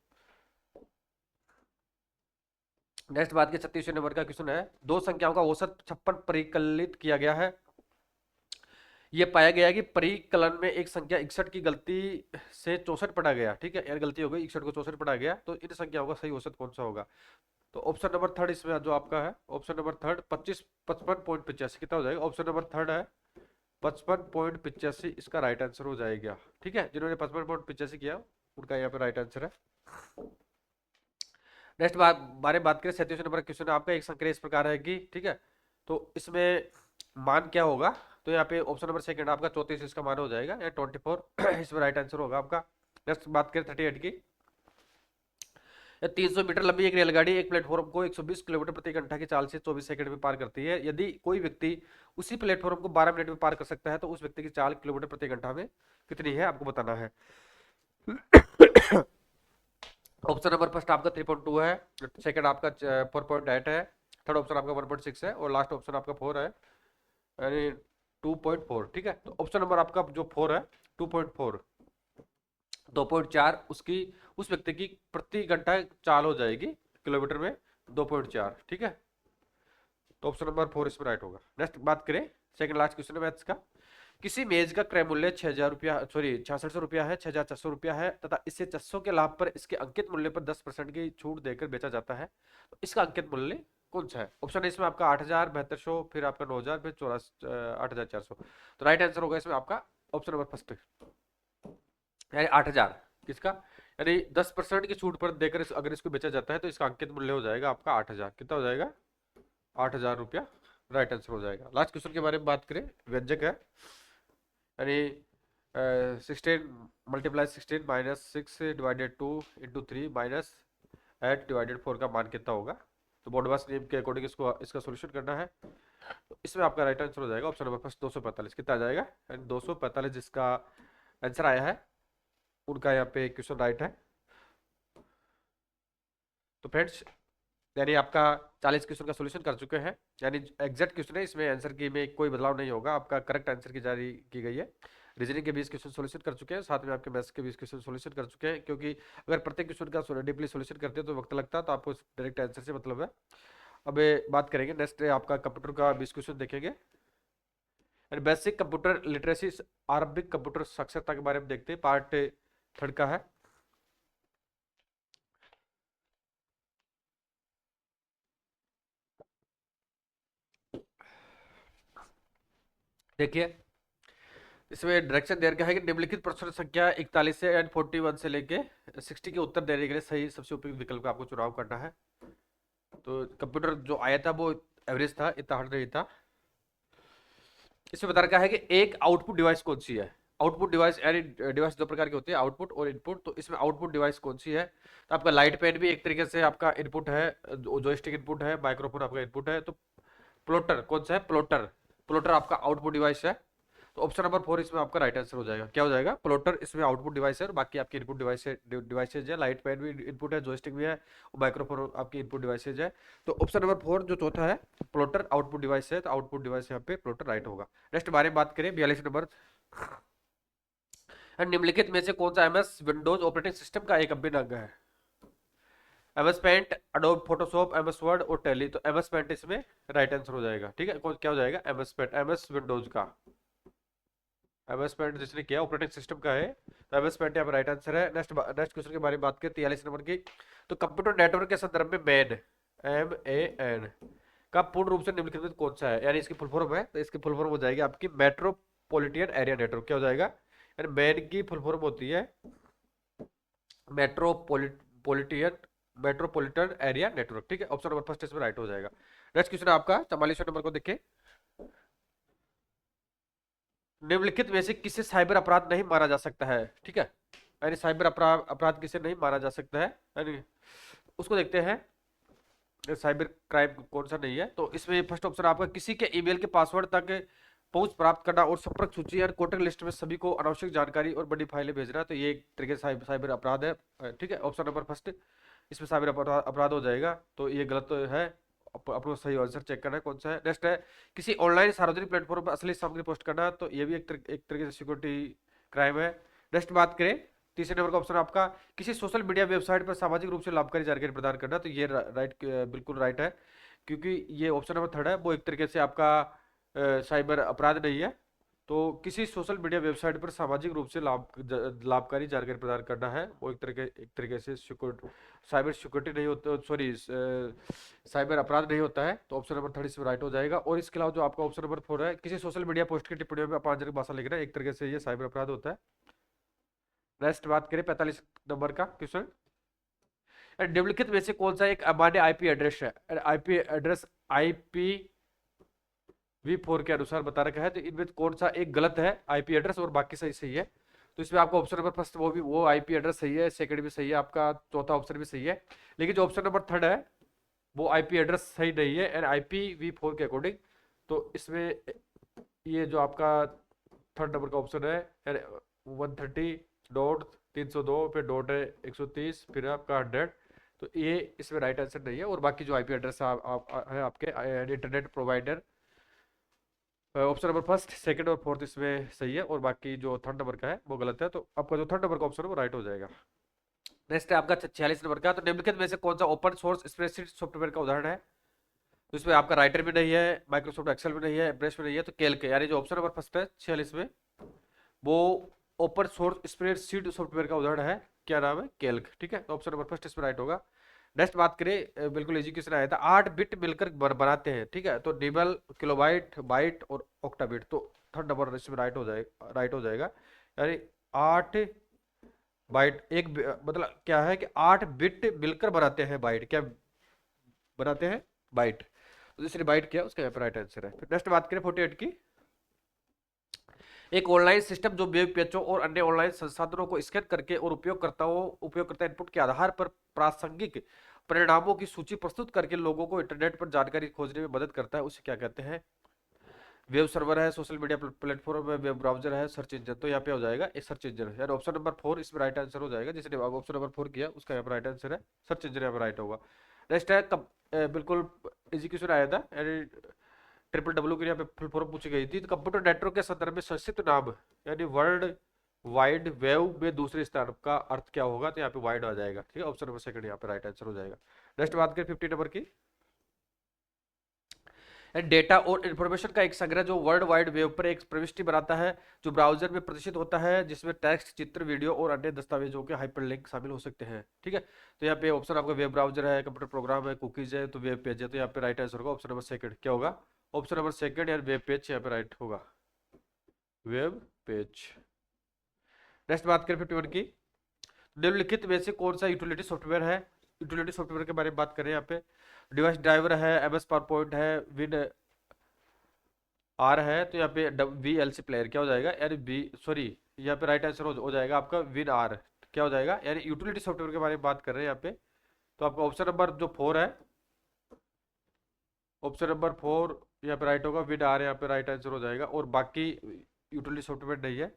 नेक्स्ट बात के 36वें नंबर का क्वेश्चन है, दो संख्याओं का औसत 56 परिकलित किया गया है। यह पाया गया कि परिकलन में एक संख्या 61 की गलती से 64 पढ़ा गया। ठीक है, यार गलती हो गई, 61 को 64 पढ़ा गया। तो इन संख्याओं का सही औसत कौन सा होगा। तो ऑप्शन नंबर थर्ड इसमें जो आपका है, ऑप्शन नंबर थर्ड 55.85। कितना हो जाएगा, ऑप्शन नंबर थर्ड है 55.85, इसका राइट आंसर हो जाएगा। ठीक है, जिन्होंने 55.85 किया उनका यहाँ पे राइट आंसर है। नेक्स्ट बारे बात करें 37 नंबर क्वेश्चन आपका, एक संक्रिया इस प्रकार है कि, ठीक है, तो इसमें मान क्या होगा, तो यहाँ पे ऑप्शन नंबर सेकंड आपका 34 इसका मान हो जाएगा, या 24 इसमें राइट आंसर होगा आपका। नेक्स्ट बात करें 38 की, 300 मीटर लंबी एक रेलगाड़ी एक प्लेटफॉर्म को 120 किलोमीटर प्रति घंटा की चाल से 24 सेकंड में पार करती है। यदि कोई व्यक्ति उसी प्लेटफॉर्म को 12 मिनट में पार कर सकता है तो उस व्यक्ति की चाल किलोमीटर प्रति घंटा में कितनी है, आपको बताना है। ऑप्शन नंबर फर्स्ट आपका 3.2 है, सेकंड आपका 4.8 है, थर्ड ऑप्शन आपका 1.6 है, और लास्ट ऑप्शन आपका 4 है, यानी 2.4। ठीक है, तो ऑप्शन नंबर आपका जो 4 है, 2.4, 2.4 उसकी, उस व्यक्ति की प्रति घंटा चाल हो जाएगी किलोमीटर में 2.4। ठीक है, तो ऑप्शन नंबर 4 इसमें राइट होगा। नेक्स्ट बात करें सेकंड लास्ट क्वेश्चन है मैथ्स का। किसी मेज का क्रय मूल्य 6,000 रुपया, सॉरी 6600 रुपया है, 6,400 रुपया है, तथा इससे 600 के लाभ पर इसके अंकित मूल्य पर 10% की छूट देकर बेचा जाता है, तो इसका अंकित मूल्य कौन सा है। ऑप्शन है इसमें आपका 8,000, 7200, फिर आपका 9,000, फिर 8,400। तो राइट आंसर होगा इसमें आपका ऑप्शन नंबर फर्स्ट, यानी 8,000। किसका, यानी 10% की छूट पर देकर अगर इसको बेचा जाता है तो इसका अंकित मूल्य हो जाएगा आपका 8,000। कितना हो जाएगा, 8,000 रुपया राइट आंसर हो जाएगा। लास्ट क्वेश्चन के बारे में बात करें, व्यंजक है, यानी 16 multiply 16 minus 6 divided 2 into 3 minus 8 divided 4 का मान कितना होगा। तो बोर्डवास नियम के अकॉर्डिंग इसको इसका सोल्यूशन करना है। तो इसमें आपका राइट आंसर हो जाएगा ऑप्शन नंबर फर्स्ट 245। कितना आ जाएगा, 245 जिसका आंसर आया है उनका यहाँ पे क्वेश्चन राइट है। तो फ्रेंड्स, यानी आपका 40 क्वेश्चन का सॉल्यूशन कर चुके हैं, यानी एग्जैक्ट क्वेश्चन है, इसमें आंसर की में कोई बदलाव नहीं होगा, आपका करेक्ट आंसर की जारी की गई है। रीजनिंग के 20 क्वेश्चन सॉल्यूशन कर चुके हैं, साथ में आपके मैथ्स के 20 क्वेश्चन सॉल्यूशन कर चुके हैं, क्योंकि अगर प्रत्येक क्वेश्चन का डीपली सॉल्यूशन करते हैं तो वक्त लगता है, तो आपको डायरेक्ट आंसर से मतलब है। अब बात करेंगे नेक्स्ट आपका कंप्यूटर का 20 क्वेश्चन देखेंगे, बेसिक कंप्यूटर लिटरेसी, आरंभिक कंप्यूटर साक्षरता के बारे में देखते हैं, पार्ट थर्ड का है। देखिए इसमें डायरेक्शन दे रखा है कि निम्नलिखित प्रश्न संख्या 41 से एंड 41 से लेके 60 के उत्तर देने के लिए सही सबसे उपयुक्त विकल्प का आपको चुनाव करना है। तो कंप्यूटर जो आया था वो एवरेज था, इतना हार्ड नहीं था। इसमें बता रखा है कि एक आउटपुट डिवाइस कौन सी है। आउटपुट डिवाइस, यानी डिवाइस दो प्रकार के होते हैं, आउटपुट और इनपुट। तो इसमें आउटपुट डिवाइस कौन सी है, तो आपका लाइट पेन भी एक तरीके से आपका इनपुट है, जॉयस्टिक इनपुट है, माइक्रोफोन आपका इनपुट है। तो प्लोटर कौन सा है, प्लोटर, प्लोटर आपका आउटपुट डिवाइस है। तो ऑप्शन नंबर 4 इसमें आपका राइट आंसर हो जाएगा। क्या हो जाएगा, प्लोटर इसमें आउटपुट डिवाइस है, और बाकी आपकी इनपुट डिवाइसेज है, लाइट पैड भी इनपुट है, जॉयस्टिक भी है, और माइक्रोफोन आपकी इनपुट डिवाइसेज है। तो ऑप्शन नंबर 4 जो चौथा है, प्लोटर आउटपुट डिवाइस है, तो आउटपुट डिवाइस यहाँ पे प्लोटर राइट होगा। नेक्स्ट बारे में बात करें 42 नंबर, निम्नलिखित में से कौन सा एमएस विंडोज ऑपरेटिंग सिस्टम का एक अभिन्न अंग है। MS Paint, Adobe Photoshop, MS Word और टैली। तो एमएस पेंट इसमें राइट आंसर हो जाएगा। ठीक है, क्या हो जाएगा, एमएस पेंट, एमएस विंडोज का एमएस पेंट जिसने किया ऑपरेटिंग सिस्टम का है, तो एमएस पेंट यहाँ पर राइट आंसर है। नेक्स्ट क्वेश्चन के बारे में बात करें 43 नंबर की, तो कंप्यूटर नेटवर्क के संदर्भ में मैन, MAN का पूर्ण रूप से निम्नलिखित में कौन सा है, यानी इसकी फुल फॉर्म है, तो इसकी फुल फॉर्म हो जाएगी आपकी मेट्रोपॉलिटन एरिया नेटवर्क। क्या हो जाएगा, यानी मैन की फुल फॉर्म होती है मेट्रोपॉलिटन मेट्रोपॉलिटन एरिया नेटवर्क। ठीक है, ऑप्शन नंबर फर्स्ट इसमें राइट हो जाएगा। नेक्स्ट क्वेश्चन आपका 44 नंबर को देखें, निम्नलिखित में से किसे साइबर अपराध नहीं माना जा सकता है। ठीक है, यानी साइबर अपराध अपराध किसे नहीं माना जा सकता है, यानी उसको देखते हैं साइबर क्राइम कौन सा नहीं है। तो इसमें फर्स्ट ऑप्शन आपका किसी के ईमेल के पासवर्ड तक पहुंच प्राप्त करना और संपर्क सूची और कॉन्टैक्ट लिस्ट में सभी को अनावश्यक जानकारी और बड़ी फाइलें भेजना, तो ये एक तरीके से साइबर अपराध है। ठीक है, ऑप्शन नंबर फर्स्ट इसमें साइबर अपराध हो जाएगा, तो ये गलत तो है, अपना सही आंसर चेक करना है कौन सा है। नेक्स्ट है किसी ऑनलाइन सार्वजनिक प्लेटफॉर्म पर असली सामग्री पोस्ट करना, तो ये भी एक तरीके से सिक्योरिटी क्राइम है। नेक्स्ट बात करें तीसरे नंबर का ऑप्शन आपका किसी सोशल मीडिया वेबसाइट पर सामाजिक रूप से लाभकारी जानकारी प्रदान करना, तो ये राइट, बिल्कुल राइट है, क्योंकि ये ऑप्शन नंबर थर्ड है वो एक तरीके से आपका साइबर अपराध नहीं है। तो किसी सोशल मीडिया वेबसाइट पर सामाजिक रूप से लाभकारी जानकारी प्रदान करना है, वो एक तरीके से साइबर सिक्योरिटी नहीं होता, सॉरी साइबर अपराध नहीं होता है। तो ऑप्शन नंबर थर्ड इसमें राइट हो जाएगा। और इसके अलावा जो आपका ऑप्शन नंबर 4 है किसी सोशल मीडिया पोस्ट की टिप्पणियों में अपमानजनक भाषा लिखना, एक तरीके से ये साइबर अपराध होता है। नेक्स्ट बात करें 45 नंबर का क्वेश्चन, निम्नलिखित में से कौन सा एक अमान्य आईपी एड्रेस है? आईपी एड्रेस IPv4 के अनुसार बता रखा है, तो इनमें कौन सा एक गलत है आईपी एड्रेस और बाकी सही सही है? तो इसमें आपका ऑप्शन नंबर फर्स्ट वो आईपी एड्रेस सही है, सेकंड भी सही है, आपका चौथा ऑप्शन भी सही है। लेकिन जो ऑप्शन नंबर थर्ड है वो आईपी एड्रेस सही नहीं है एंड IPv4 के अकॉर्डिंग। तो इसमें ये जो आपका थर्ड नंबर का ऑप्शन है 130.302 फिर डॉट है 130 फिर आपका 100, तो ये इसमें राइट आंसर नहीं है। और बाकी जो आईपी एड्रेस है आपके internet provider, option number first second और फोर्थ इसमें सही है और बाकी जो थर्ड नंबर का है वो गलत है। तो आपका जो थर्ड नंबर का ऑप्शन है वो राइट हो जाएगा। नेक्स्ट है आपका 46 नंबर का, तो निम्नलिखित में से कौन सा ओपन सोर्स स्प्रेडशीट सॉफ्टवेयर का उदाहरण है? तो इसमें आपका राइटर भी नहीं है, माइक्रोसॉफ्ट एक्सेल भी नहीं है, एम्प्रेस भी नहीं है, तो कैल्क है। यानी जो ऑप्शन नंबर फर्स्ट है 46 में वो ओपन सोर्स स्प्रेडशीट सॉफ्टवेयर का उदाहरण है, क्या नाम है? कैल्क। ठीक है, तो ऑप्शन नंबर फर्स्ट इसमें राइट होगा। नेक्स्ट बात करें, बिल्कुल इजी क्वेश्चन आया था, 8 बिट मिलकर बनाते हैं, ठीक है, तो निबल, किलोबाइट, बाइट और ऑक्टाबिट, तो थर्ड नंबर इसमें राइट हो जाएगा। यानी 8 बाइट मतलब क्या है कि 8 बिट मिलकर बनाते हैं बाइट, क्या बनाते हैं? बाइट। तो जिसने बाइट किया उसका यहाँ पे राइट आंसर है। फिर नेक्स्ट बात करें 48 की, एक ऑनलाइन सिस्टम जो वेब पेजों और अन्य ऑनलाइन संसाधनों को स्कैन करके और उपयोगकर्ता इनपुट के आधार पर प्रासंगिक परिणामों की सूची प्रस्तुत करके लोगों को इंटरनेट पर जानकारी खोजने में मदद करता है, उसे क्या कहते हैं? वेब सर्वर है, सोशल मीडिया प्लेटफॉर्म है, वेब ब्राउजर है, सर्च इंजन। तो यहाँ पे हो जाएगा एक सर्च इंजन, यानी ऑप्शन नंबर 4 इसमें राइट आंसर हो जाएगा। जिसने ऑप्शन नंबर 4 किया उसका यहाँ पर राइट आंसर है सर्च इंजन, यहाँ पर राइट होगा। नेक्स्ट है बिल्कुल एग्जीक्यूशन आया था, यानी ट्रिपल W के यहाँ पे फुल फॉर्म पूछी गई थी। तो कंप्यूटर नेटवर्क के संदर्भ में संक्षिप्त नाम यानी वर्ल्ड वाइड वेव में दूसरे स्थान का अर्थ क्या होगा? तो यहाँ पे वाइड आ जाएगा। ठीक है, ऑप्शन नंबर सेकंड यहाँ पे राइट आंसर हो जाएगा। नेक्स्ट बात करें 50 नंबर की, डेटा और इंफॉर्मेशन का एक संग्रह जो वर्ल्ड वाइड वेब पर एक प्रविष्टि बनाता है, जो ब्राउजर में प्रदर्शित होता है, जिसमें टेक्स्ट, चित्र, वीडियो और अन्य दस्तावेजों के हाइपरलिंक शामिल हो सकते हैं। ठीक है, तो यहाँ पे ऑप्शन आपका वेब ब्राउजर है, कंप्यूटर प्रोग्राम है, कुकीज है, तो वेब पेज है, तो यहाँ पे राइट आंसर होगा ऑप्शन नंबर सेकंड। क्या होगा? ऑप्शन नंबर सेकंड यार वेब पेज यहाँ पे राइट होगा, वेब पेज। नेक्स्ट बात करें 51 की, निम्नलिखित में से कौन सा यूटिलिटी सॉफ्टवेयर है? यूटिलिटी सॉफ्टवेयर के बारे में बात करें यहाँ पे, डिवाइस ड्राइवर है, MS पावर पॉइंट है, विन आर है, तो यहाँ पे VLC प्लेयर क्या हो जाएगा? यानी बी सॉरी यहाँ पे राइट आंसर हो जाएगा आपका विन आर। क्या हो जाएगा? यानी यूटिलिटी सॉफ्टवेयर के बारे में बात कर रहे हैं यहाँ पे, तो आपका ऑप्शन नंबर जो 4 है, ऑप्शन नंबर 4 यहाँ पे राइट होगा, विन आर यहाँ पे राइट आंसर हो जाएगा और बाकी यूटिलिटी सॉफ्टवेयर नहीं है।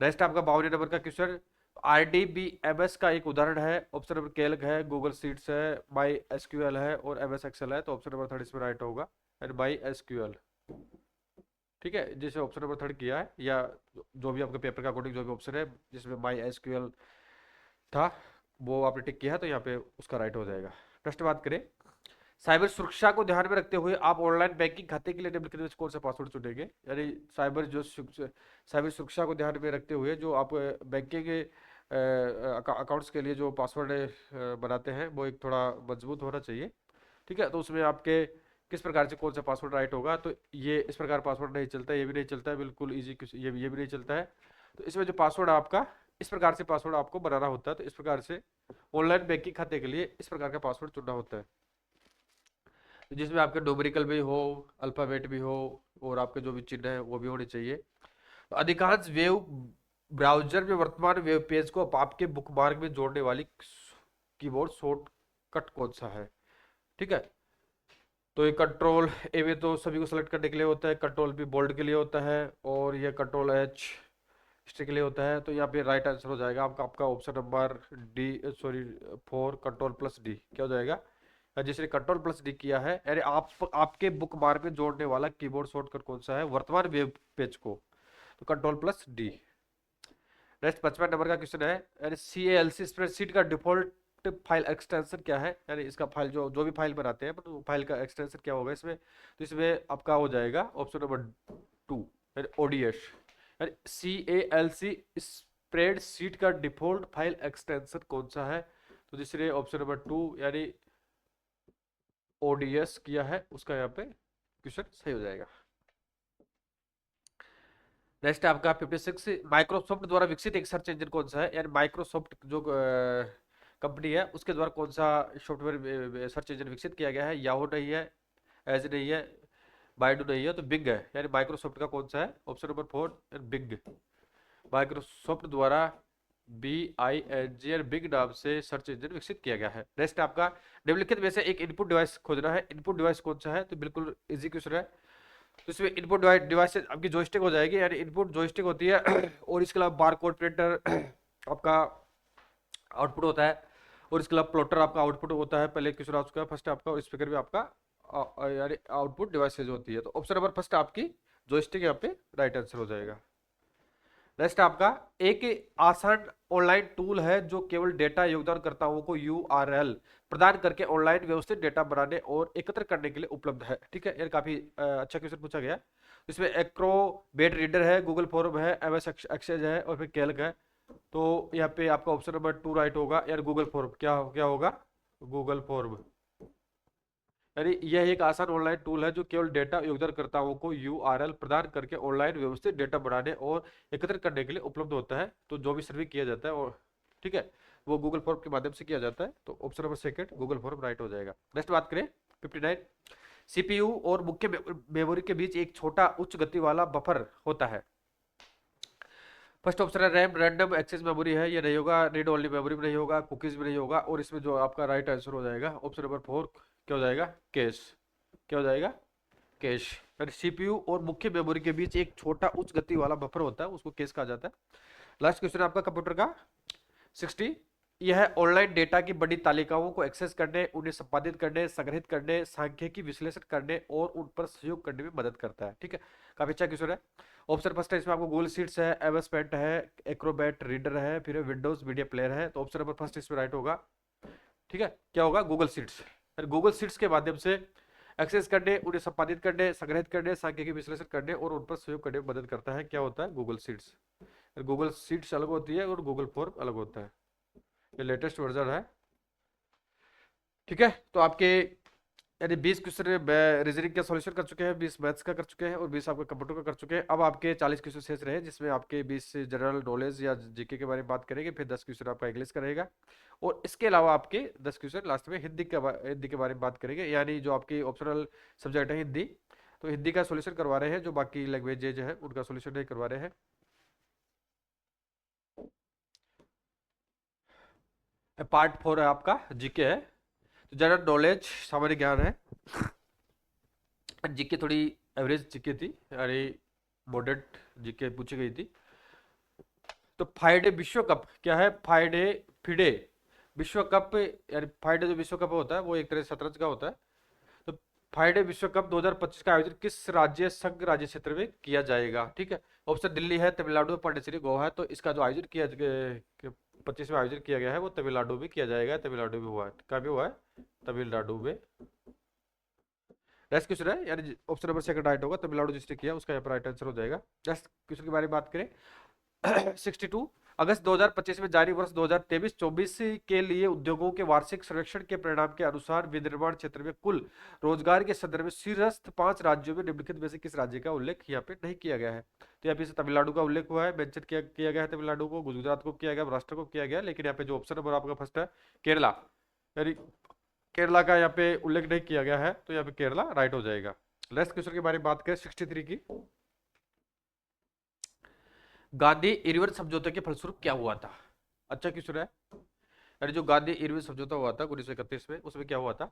नेक्स्ट आपका 52 नंबर का क्वेश्चन, RDBMS का एक उदाहरण है, ऑप्शन नंबर कैल्क है, गूगल शीट्स है, माई SQL है और MS एक्सेल है, तो ऑप्शन नंबर 3 इसमें राइट होगा एंड माई SQL। ठीक है, जैसे ऑप्शन नंबर 3 किया है या जो भी आपके पेपर का अकॉर्डिंग जो भी ऑप्शन है जिसमें माई SQL था वो आपने टिक किया है, तो यहाँ पे उसका राइट हो जाएगा। नेक्स्ट बात करें, साइबर सुरक्षा को ध्यान में रखते हुए आप ऑनलाइन बैंकिंग खाते के लिए निम्नलिखित में से कौन सा पासवर्ड चुनेंगे? यानी साइबर सुरक्षा को ध्यान में रखते हुए जो आप बैंकिंग अकाउंट्स के लिए जो पासवर्ड बनाते हैं वो एक थोड़ा मजबूत होना चाहिए। ठीक है, तो उसमें आपके किस प्रकार से कौन सा पासवर्ड राइट होगा? तो ये इस प्रकार पासवर्ड नहीं चलता, ये भी नहीं चलता है, बिल्कुल इजी, ये भी नहीं चलता है। तो इसमें जो पासवर्ड आपका इस प्रकार से पासवर्ड आपको बनाना होता है, तो इस प्रकार से ऑनलाइन बैंकिंग खाते के लिए इस प्रकार का पासवर्ड चुनना होता है, जिसमें आपके न्यूमेरिकल भी हो, अल्फाबेट भी हो और आपके जो भी चिन्ह है वो भी होने चाहिए। तो अधिकांश वेब ब्राउजर में वर्तमान वेब पेज को आपके बुकमार्क में जोड़ने वाली कीबोर्ड शॉर्टकट कौन सा है? ठीक है, तो ये कंट्रोल ए में तो सभी को सेलेक्ट करने के लिए होता है, कंट्रोल B बोल्ड के लिए होता है और ये कंट्रोल H हिस्ट्री के लिए होता है। तो यहाँ पे राइट आंसर हो जाएगा आपका ऑप्शन नंबर डी सॉरी 4 कंट्रोल+D। क्या हो जाएगा? जिसने कंट्रोल+D किया है, यानी आपके बुक मार्क में जोड़ने वाला कीबोर्ड शॉर्टकट कौन सा है वर्तमान वेब पेज को? तो कंट्रोल+D। नेक्स्ट 55 नंबर का क्वेश्चन है, यानी CALC स्प्रेडशीट का डिफॉल्ट फाइल एक्सटेंशन क्या है? यानी इसका फाइल जो भी फाइल बनाते हैं तो फाइल का एक्सटेंशन क्या होगा इसमें? तो इसमें आपका हो जाएगा ऑप्शन नंबर 2 यानी ODS। यानी CALC स्प्रेडशीट का डिफॉल्ट फाइल एक्सटेंशन कौन सा है? तो जिसने ऑप्शन नंबर 2 यानी ODS किया है उसका यहाँ पे क्वेश्चन सही हो जाएगा। नेक्स्ट आपका 56, माइक्रोसॉफ्ट द्वारा विकसित एक सर्च इंजन कौन सा है? यानी माइक्रोसॉफ्ट जो कंपनी है उसके द्वारा कौन सा सॉफ्टवेयर सर्च इंजन विकसित किया गया है? याहू नहीं है, एज नहीं है, बाइडू नहीं है, तो बिग है, यानी माइक्रोसॉफ्ट का कौन सा है? Option number 4 big. माइक्रोसॉफ्ट द्वारा BING बिग नाम से सर्च इंजन विकसित किया गया है। नेक्स्ट आपका निम्नलिखित में से एक इनपुट डिवाइस खोजना है। इनपुट डिवाइस कौन सा है? तो बिल्कुल इजी क्वेश्चन है। तो इसमें इनपुट डिवाइस आपकी जॉयस्टिक हो जाएगी, यानी इनपुट जॉयस्टिक होती है और इसके अलावा बारकोड प्रिंटर आपका आउटपुट होता है, और इसके अलावा प्लॉटर आपका आउटपुट होता है। पहले क्वेश्चन आ चुका है फर्स्ट आपका, और स्पीकर भी आपका यानी आउटपुट डिवाइसेज होती है। तो ऑप्शन नंबर फर्स्ट आपकी जॉयस्टिक यहाँ पे राइट आंसर हो जाएगा। नेक्स्ट आपका एक आसान ऑनलाइन टूल है जो केवल डेटा योगदानकर्ताओं को URL प्रदान करके ऑनलाइन व्यवस्थित डेटा बनाने और एकत्र करने के लिए उपलब्ध है। ठीक है, ये काफी अच्छा क्वेश्चन पूछा गया। इसमें एक्रोबेट रीडर है, गूगल फॉर्म है, MS एक्सेज है और फिर कैल्क है। तो यहाँ पे आपका ऑप्शन नंबर 2 राइट होगा यार, गूगल फॉर्म। क्या क्या होगा? Google form. यानी यह एक आसान ऑनलाइन टूल है जो केवल डेटा योगदानकर्ताओं को URL प्रदान करके ऑनलाइन व्यवस्थित डेटा बढ़ाने और एकत्रित करने के लिए उपलब्ध होता है। तो जो भी सर्वे किया जाता है और ठीक है वो गूगल फॉर्म के माध्यम से किया जाता है। तो option number second Google form right हो जाएगा। नेक्स्ट बात करें 59, CPU और मुख्य मेमोरी के बीच एक छोटा उच्च गति वाला बफर होता है। फर्स्ट ऑप्शन है रैम रैंडम एक्सेस मेमोरी है, ये नहीं होगा। रीड ओनली मेमोरी में नहीं होगा, कुकीज में नहीं होगा, और इसमें जो आपका राइट आंसर हो जाएगा ऑप्शन नंबर 4 क्या हो जाएगा? कैश। क्या हो जाएगा? कैश। CPU और मुख्य मेमोरी के बीच एक छोटा उच्च गति वाला बफर होता है, उसको कैश कहा जाता है। लास्ट क्वेश्चन आपका कंप्यूटर का 60, यह ऑनलाइन डेटा की बड़ी तालिकाओं को एक्सेस करने, उन्हें संपादित करने, संग्रहित करने, सांख्यिकी विश्लेषण करने और उन पर सहयोग करने में मदद करता है। ठीक है, काफी अच्छा क्वेश्चन है। ऑप्शन फर्स्ट है इसमें आपको गूगल शीट्स है, MS पेंट है, एक्रोबैट रीडर है, फिर विंडोज मीडिया प्लेयर है। तो ऑप्शन नंबर फर्स्ट इसमें राइट होगा। ठीक है, क्या होगा? Google sheets. गूगल शीट्स के माध्यम से एक्सेस करने, उन्हें संपादित करने, संग्रहित करने, सांख्यिकी विश्लेषण करने और उन पर सहयोग करने में मदद करता है। क्या होता है? Google sheets. गूगल शीट्स अलग होती है और गूगल फॉर्म अलग होता है, ये लेटेस्ट वर्जन है। ठीक है, तो आपके यानी 20 क्वेश्चन रीजनिंग का सॉल्यूशन कर चुके हैं, 20 मैथ्स का कर चुके हैं और 20 आपके कंप्यूटर का कर चुके हैं। अब आपके 40 क्वेश्चन शेष रहे, जिसमें आपके 20 जनरल नॉलेज या जीके के बारे में बात करेंगे, फिर 10 क्वेश्चन आपका इंग्लिश का रहेगा, और इसके अलावा आपके 10 क्वेश्चन लास्ट में हिंदी के बारे में बात करेंगे, यानी जो आपकी ऑप्शनल सब्जेक्ट है हिंदी, तो हिंदी का सोल्यूशन करवा रहे हैं, जो बाकी लैंग्वेजेज है उनका सोल्यूशन नहीं करवा रहे हैं। पार्ट 4 है आपका जीके है, तो जनरल नॉलेज सामान्य ज्ञान है। जीके थोड़ी एवरेज जीके थी, यानी मॉडरेट जीके पूछी गई थी। तो फाइडे विश्व कप क्या है? फाइडे फिडे विश्व कप, यानी फाइडे जो विश्व कप होता है वो एक तरह से शतरंज का होता है। तो फाइडे विश्व कप 2025 का आयोजन किस राज्य संघ राज्य क्षेत्र में किया जाएगा? ठीक है, ऑप्शन दिल्ली है, तमिलनाडु है, पांडिचेरी, गोवा है। तो इसका जो आयोजन किया 25 में आयोजन किया गया है वो तमिलनाडु में किया जाएगा। तमिलनाडु में हुआ है, कहाँ भी हुआ है? तमिलनाडु में। नेक्स्ट क्वेश्चन है, यानी ऑप्शन नंबर सेकंड राइट होगा, तमिलनाडु जिसने किया उसका यहाँ पर राइट आंसर हो जाएगा। नेक्स्ट क्वेश्चन के बारे में बात करें 62, अगस्त 2025 में जारी वर्ष 2023-24 के लिए उद्योगों के वार्षिक सर्वेक्षण के परिणाम के अनुसार विनिर्माण क्षेत्र में कुल रोजगार के संदर्भ में शीर्षस्थ 5 राज्यों में निम्नलिखित में से किस राज्य का उल्लेख यहाँ पे नहीं किया गया है? तो यहाँ पे तमिलनाडु का उल्लेख हुआ है, मेंशन किया गया है तमिलनाडु को, गुजरात को किया गया, महाराष्ट्र को किया गया, लेकिन यहाँ पे जो ऑप्शन नंबर आपका फर्स्ट है केरला, यानी केरला का यहाँ पे उल्लेख नहीं किया गया है, तो यहाँ पे केरला राइट हो जाएगा। नेक्स्ट क्वेश्चन के बारे में बात करें 63 की, गांधी इरविन समझौते के फलस्वरूप क्या हुआ था? अच्छा क्वेश्चन है, यानी जो गांधी इरविन समझौता हुआ था 1931 में, उसमें क्या हुआ था?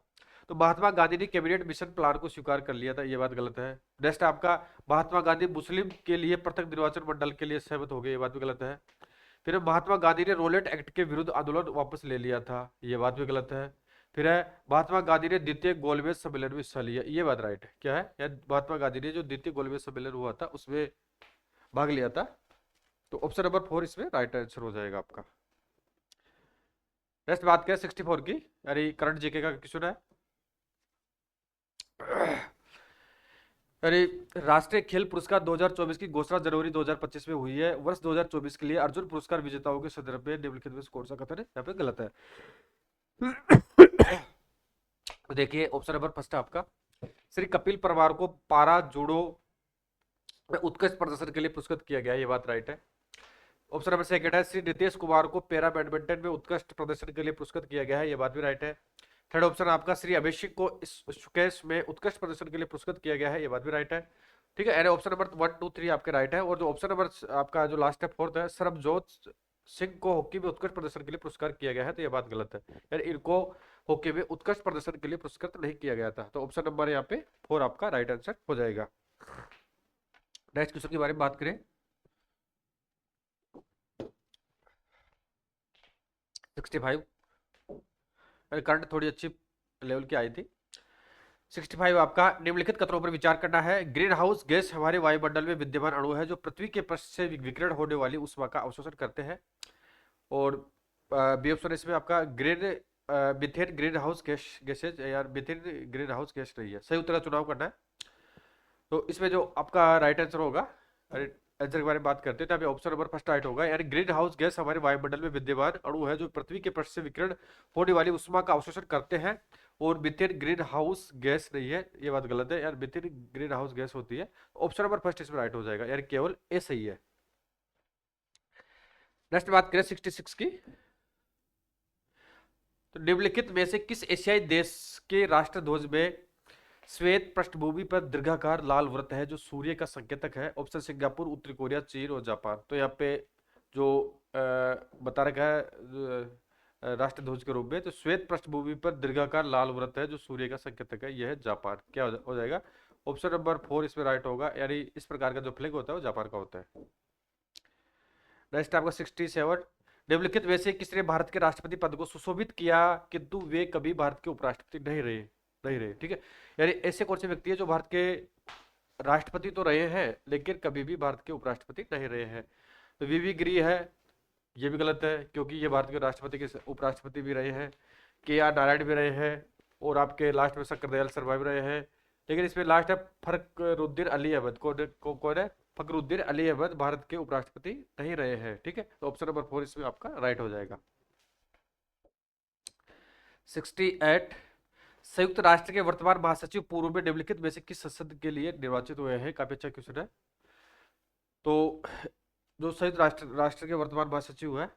तो महात्मा गांधी ने कैबिनेट मिशन प्लान को स्वीकार कर लिया था, ये बात गलत है। नेक्स्ट आपका महात्मा गांधी मुस्लिम के लिए पृथक निर्वाचन मंडल के लिए सहमत हो गए, ये बात भी गलत है। फिर महात्मा गांधी ने रोलेट एक्ट के विरुद्ध आंदोलन वापस ले लिया था, ये बात भी गलत है। फिर है महात्मा गांधी ने द्वितीय गोलमेज सम्मेलन में हिस्सा लिया, ये बात राइट है। क्या है? यार महात्मा गांधी ने जो द्वितीय गोलमेज सम्मेलन हुआ था उसमें भाग लिया था। तो ऑप्शन नंबर 4 इसमें राइट आंसर हो जाएगा आपका। नेक्स्ट बात करें 64 की, यानी करंट जीके का क्वेश्चन है, यानी राष्ट्रीय खेल पुरस्कार 2024 की घोषणा जनवरी 2025 में हुई है। वर्ष 2024 के लिए अर्जुन पुरस्कार विजेताओं के संदर्भ में निम्नलिखित में से कौन सा कथन है यहाँ पे गलत है? तो देखिए ऑप्शन नंबर फर्स्ट है आपका, श्री कपिल परमार को पारा जूडो में उत्कृष्ट प्रदर्शन के लिए पुरस्कृत किया गया, ये बात राइट है। ऑप्शन नंबर सेकंड है श्री नीतीश कुमार को पैरा बैडमिंटन में उत्कृष्ट प्रदर्शन के लिए पुरस्कृत किया गया है, ये बात भी राइट है। थर्ड ऑप्शन आपका श्री अभिषेक को इस स्क्वैश में उत्कृष्ट प्रदर्शन के लिए पुरस्कृत किया गया है, ये बात भी राइट है। ठीक है, ऑप्शन नंबर 1 2 3 आपके राइट है। और जो ऑप्शन नंबर आपका जो लास्ट है फोर्थ है, सरबजोत सिंह को हॉकी में उत्कृष्ट प्रदर्शन के लिए पुरस्कार किया गया है, तो ये बात गलत है। यानी इनको हॉकी में उत्कृष्ट प्रदर्शन के लिए पुरस्कृत नहीं किया गया था। तो ऑप्शन नंबर यहाँ पे 4 आपका राइट आंसर हो जाएगा। नेक्स्ट क्वेश्चन के बारे में बात करें। 65 करंट थोड़ी अच्छी लेवल की आई थी। 65 आपका निम्नलिखित कथनों पर विचार करना है। ग्रीन हाउस गैस हमारे वायुमंडल में विद्यमान अणु है जो पृथ्वी के पृष्ठ से विकिरण होने वाली उष्मा का अवशोषण करते हैं। और बी ऑप्शन इसमें आपका green methane green house gases, यार मिथेन ग्रीन हाउस गैस नहीं है। सही उत्तर का चुनाव करना है। तो इसमें जो आपका राइट आंसर होगा, आंसर के बारे में बात करते हैं, तो अभी ऑप्शन नंबर फर्स्ट राइट होगा। यानी ग्रीन हाउस गैस हमारे वायुमंडल में विद्यमान अणु है जो पृथ्वी के पृष्ठ से विकिरण होने वाली उष्मा का अवशोषण करते हैं। और मीथेन ग्रीन हाउस गैस नहीं है, ये बात गलत है यार, मीथेन ग्रीन हाउस गैस होती है। ऑप्शन नंबर फर्स्ट इसमें राइट हो जाएगा, यार केवल ए सही है। नेक्स्ट बात करें 66 की। तो निम्नलिखित में से किस एशियाई देश के राष्ट्रध्वज में श्वेत पृष्ठभूमि पर दीर्घाकार लाल वृत्त है जो सूर्य का संकेतक है? ऑप्शन सिंगापुर, उत्तरी कोरिया, चीन और जापान। तो यहाँ पे जो बता रखा है राष्ट्रध्वज के रूप में, तो श्वेत पृष्ठभूमि पर दीर्घाकार लाल वृत्त है जो सूर्य का संकेतक है, यह है जापान। क्या हो जाएगा? ऑप्शन नंबर 4 इसमें राइट होगा, यानी इस प्रकार का जो फ्लैग होता है वो जापान का होता है। नेक्स्ट आपका 67। निम्नलिखित में से किसने भारत के राष्ट्रपति पद को सुशोभित किया किंतु वे कभी भारत के उपराष्ट्रपति नहीं रहे? ठीक है, यानी ऐसे कौन से व्यक्ति है जो भारत के राष्ट्रपति तो रहे हैं लेकिन कभी भी भारत के उपराष्ट्रपति नहीं रहे हैं? तो वीवी गिरी है, ये भी गलत है क्योंकि ये भारत के राष्ट्रपति के उपराष्ट्रपति भी रहे हैं। के आर नारायण भी रहे हैं और आपके लास्ट में शंकर शर्मा भी रहे हैं। लेकिन इसमें लास्ट है फखरुद्दीन अली अहमद। कौन है? फखरुद्दीन अली अहमद भारत के उपराष्ट्रपति नहीं रहे हैं। ठीक है, तो ऑप्शन नंबर 4 इसमें आपका राइट हो जाएगा। 68। संयुक्त राष्ट्र के वर्तमान महासचिव पूर्व में निम्नलिखित में से किस संसद के लिए निर्वाचित हुए हैं? काफी अच्छा क्वेश्चन है। तो जो संयुक्त राष्ट्र के वर्तमान महासचिव है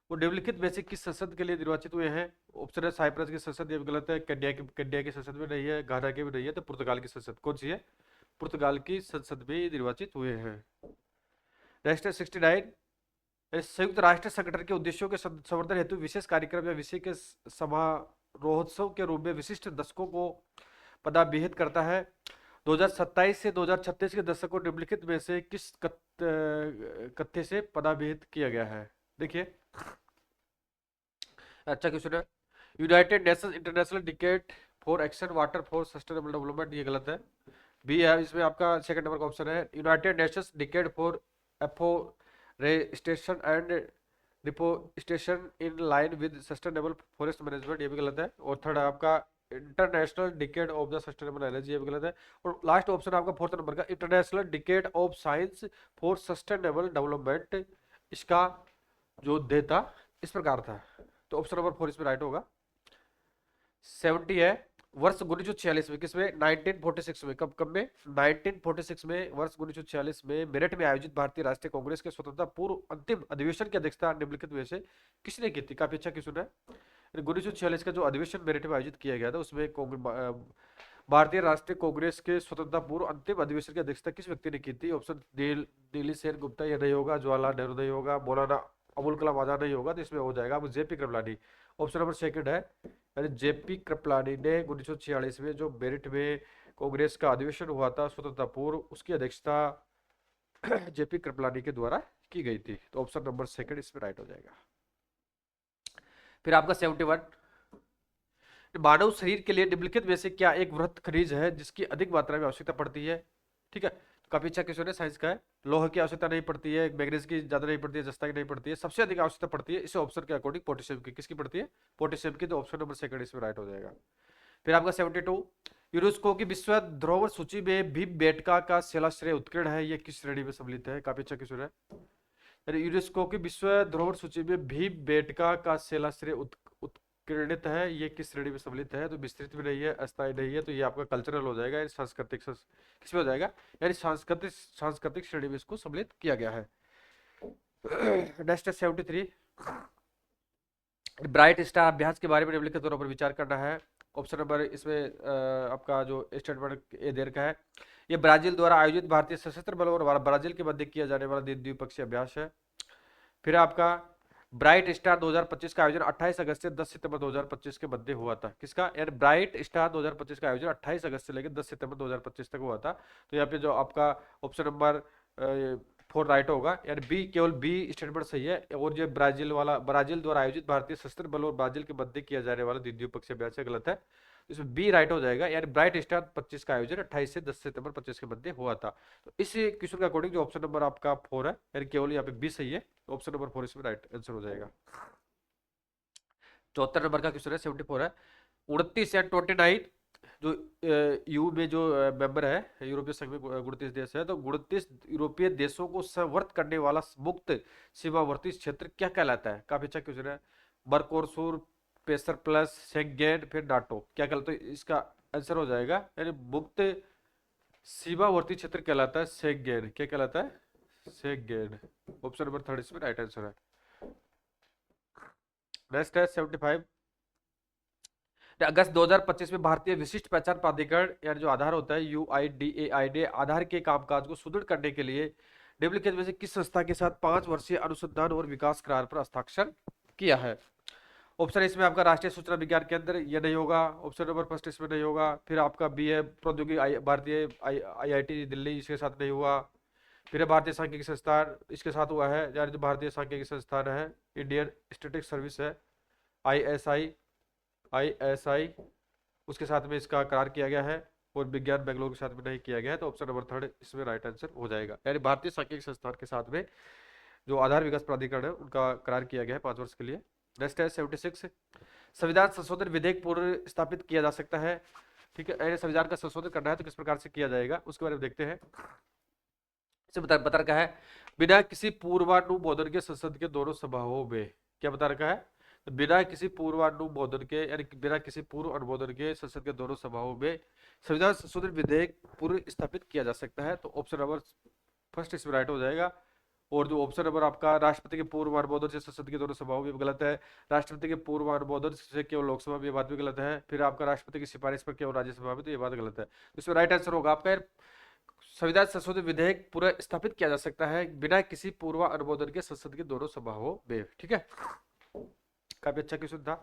वो निम्नलिखित में से किस संसद के लिए निर्वाचित हुए हैं? ऑप्शन है साइप्रस की संसद, ये भी गलत है। कन्या की संसद में नहीं है, घाना की भी नहीं है। तो पुर्तगाल की संसद कौन सी है? पुर्तगाल की संसद में निर्वाचित हुए हैं। नेक्स्ट है 69। संयुक्त राष्ट्र संगठन के उद्देश्यों के संवर्धन हेतु विशेष कार्यक्रम या विषय के समारोहोत्सव के रूप में विशिष्ट दशकों को पदाभिहित करता है। 2027 से 2036 के दशक को निम्नलिखित में से किस कथ्य से पदाभिहित किया गया है? देखिए अच्छा क्वेश्चन है। United Nations international decade for action water for sustainable development, ये गलत है। बी है इसमें आपका सेकंड नंबर का ऑप्शन है। United Nations decade for afforestation and deforestation in line with sustainable forest management, ये भी गलत है। और थर्ड आपका international decade of the sustainable energy, ये भी गलत है। और लास्ट ऑप्शन आपका फोर्थ नंबर का international decade of science for sustainable development, इसका जो देता इस प्रकार था। तो ऑप्शन नंबर 4 इसमें राइट होगा। 70 है। वर्ष 1946 में, किसमें? 1946 में। कब में? 1946 में, वर्ष 1946 में मेरठ में आयोजित भारतीय राष्ट्रीय कांग्रेस के स्वतंत्रता पूर्व अंतिम अधिवेशन की अध्यक्षता निम्नलिखित में से किसने की थी? काफी अच्छा क्वेश्चन है। 1946 का जो अधिवेशन मेरठ में आयोजित किया गया था उसमें भारतीय राष्ट्रीय कांग्रेस के स्वतंत्रता पूर्व अंतिम अधिवेशन की अध्यक्षता किस व्यक्ति ने की थी? ऑप्शन दिल्ली सेन गुप्ता, यह नहीं होगा। जवाहरलाल नेहरू नहीं होगा। मौलाना अबुल कलाम आजाद नहीं होगा। तो इसमें हो जाएगा JP Kripalani. Option number second है, यानी जेपी कृपलानी ने 1946 में जो मेरठ में कांग्रेस का अधिवेशन हुआ था स्वतंत्रता पूर्व, उसकी अध्यक्षता जेपी कृपलानी के द्वारा की गई थी। तो ऑप्शन नंबर सेकंड इसमें राइट हो जाएगा। फिर आपका 71। मानव शरीर के लिए निम्नलिखित में से क्या एक वृहत खनिज है जिसकी अधिक मात्रा में आवश्यकता पड़ती है? ठीक है, काफी अच्छा क्वेश्चन है, साइंस का है। लोहे की आवश्यकता नहीं पड़ती है, मैग्नीज की ज्यादा नहीं पड़ती है, जस्ता की नहीं पड़ती है। सबसे अधिक आवश्यकता पड़ती है इस ऑप्शन के अकॉर्डिंग पोटेशियम की। किसकी पड़ती है? पोटेशियम की। तो ऑप्शन नंबर सेकंड इसमें राइट हो जाएगा। फिर आपका 72। यूनेस्को की विश्व धरोहर सूची में भीमबेटका का शिलाश्रय उत्कीर्ण है, ये किस श्रेणी में सम्मिलित है? काफी अच्छा क्वेश्चन है। यूनेस्को की विश्व धरोहर सूची में भीमबेटका का शिलाश्रय उत्कीर्णित है, ये किस श्रेणी में सम्मिलित है? तो विस्तृत भी नहीं है, अस्थायी नहीं है, तो ये आपका कल्चरल हो जाएगा, सांस्कृतिक। किसमें हो जाएगा? यानी सांस्कृतिक श्रेणी में इसको सम्मिलित किया गया है। नेक्स्ट है 73, ब्राइट स्टार अभ्यास के बारे में निम्नलिखित तौर पर विचार करना है। ऑप्शन नंबर इसमें आपका जो स्टेटमेंट ए दे रखा है, ये ब्राजील द्वारा आयोजित भारतीय सशस्त्र बलों और ब्राजील के मध्य किया जाने वाला द्विपक्षीय अभ्यास है। फिर आपका ब्राइट स्टार 2025 का आयोजन 28 अगस्त से 10 सितंबर 2025 के मध्य हुआ था। किसका? यार ब्राइट स्टार 2025 का आयोजन 28 अगस्त से लेकर 10 सितंबर 2025 तक हुआ था। तो यहाँ पे जो आपका ऑप्शन नंबर 4 राइट होगा, यार बी, केवल बी स्टेटमेंट सही है। और जो ब्राजील वाला, ब्राजील द्वारा आयोजित भारतीय सशस्त्र बल और ब्राजील के मध्य किया जाने वाला द्विपक्षीय अभ्यास है, गलत है। इसमें बी राइट हो जाएगा, यार ब्राइट स्टार 25 का आयोजन 28 से 10 सितंबर 25 के मध्य हुआ था। तो इस क्वेश्चन के अकॉर्डिंग जो ऑप्शन नंबर आपका 4 है, यार केवल यहाँ पे बी सही है। ऑप्शन नंबर 4 इसमें राइट आंसर हो जाएगा। 74 नंबर का क्वेश्चन है, 74 है, 29 या 29 जो यू में जो मेंबर है यूरोपीय संघ में 29 देश है, तो 29 यूरोपीय देशों को संवर्त करने वाला मुक्त सीमावर्ती क्षेत्र क्या कहलाता है? काफी अच्छा क्वेश्चन है। मर्कोसुर, पेसर प्लस, शेंगेन, फिर नाटो, क्या कहलाता है? तो इसका आंसर हो जाएगा यानी मुक्त सीमावर्ती क्षेत्र कहलाता है शेंगेन। क्या कहलाता है? शेंगेन। ऑप्शन नंबर 3 इसमें राइट आंसर है। नेक्स्ट है 75, अगस्त 2025 में भारतीय विशिष्ट पहचान प्राधिकरण यानी जो आधार होता है UIDAI ने आधार के कामकाज को सुदृढ़ करने के लिए निम्नलिखित में से किस संस्था के साथ 5 वर्षीय अनुसंधान और विकास करार पर हस्ताक्षर किया है? ऑप्शन इसमें आपका राष्ट्रीय सूचना विज्ञान केंद्र, ये नहीं होगा। ऑप्शन नंबर फर्स्ट इसमें नहीं होगा। फिर आपका बी है प्रौद्योगिकी भारतीय IIT दिल्ली, इसके साथ नहीं हुआ। फिर भारतीय सांख्यिकी संस्थान, इसके साथ हुआ है, यानी जो भारतीय सांख्यिकी संस्थान है, इंडियन स्टैटिस्टिक्स सर्विस है, ISI, उसके साथ में इसका करार किया गया है। और विज्ञान बेंगलोर के साथ में नहीं किया गया है। तो ऑप्शन नंबर 3 इसमें राइट आंसर हो जाएगा, यानी भारतीय सांख्यिकी संस्थान के साथ में जो आधार विकास प्राधिकरण है उनका करार किया गया है 5 वर्ष के लिए। नेक्स्ट है 76, संविधान संशोधन विधेयक पूर्व स्थापित किया जा सकता है। ठीक है, यानी संविधान का संशोधन करना है तो किस प्रकार से किया जाएगा उसके बारे में देखते हैं। इसे बता रखा है, बिना किसी पूर्वानुमोदन के संसद के दोनों सभाओं में, क्या बता रखा है? बिना किसी पूर्वानुमोदन के, यानी बिना किसी पूर्व अनुमोदन के संसद के दोनों सभाओं में संविधान संशोधन विधेयक पूर्व स्थापित किया जा सकता है। तो ऑप्शन नंबर फर्स्ट इसमें राइट हो जाएगा। और जो ऑप्शन नंबर आपका राष्ट्रपति के पूर्व अनुमोदन से संसद की दोनों सभाओं में गलत है। राष्ट्रपति के पूर्व अनुमोदन से केवल लोकसभा में, ये बात भी गलत है। फिर आपका राष्ट्रपति की सिफारिश पर केवल राज्यसभा में, तो ये बात गलत है। तो इसमें राइट आंसर होगा आपका, संविधान संशोधन विधेयक पूरा स्थापित किया जा सकता है बिना किसी पूर्व अनुमोदन के संसद की दोनों सभाओं में। ठीक है, काफी अच्छा क्वेश्चन था।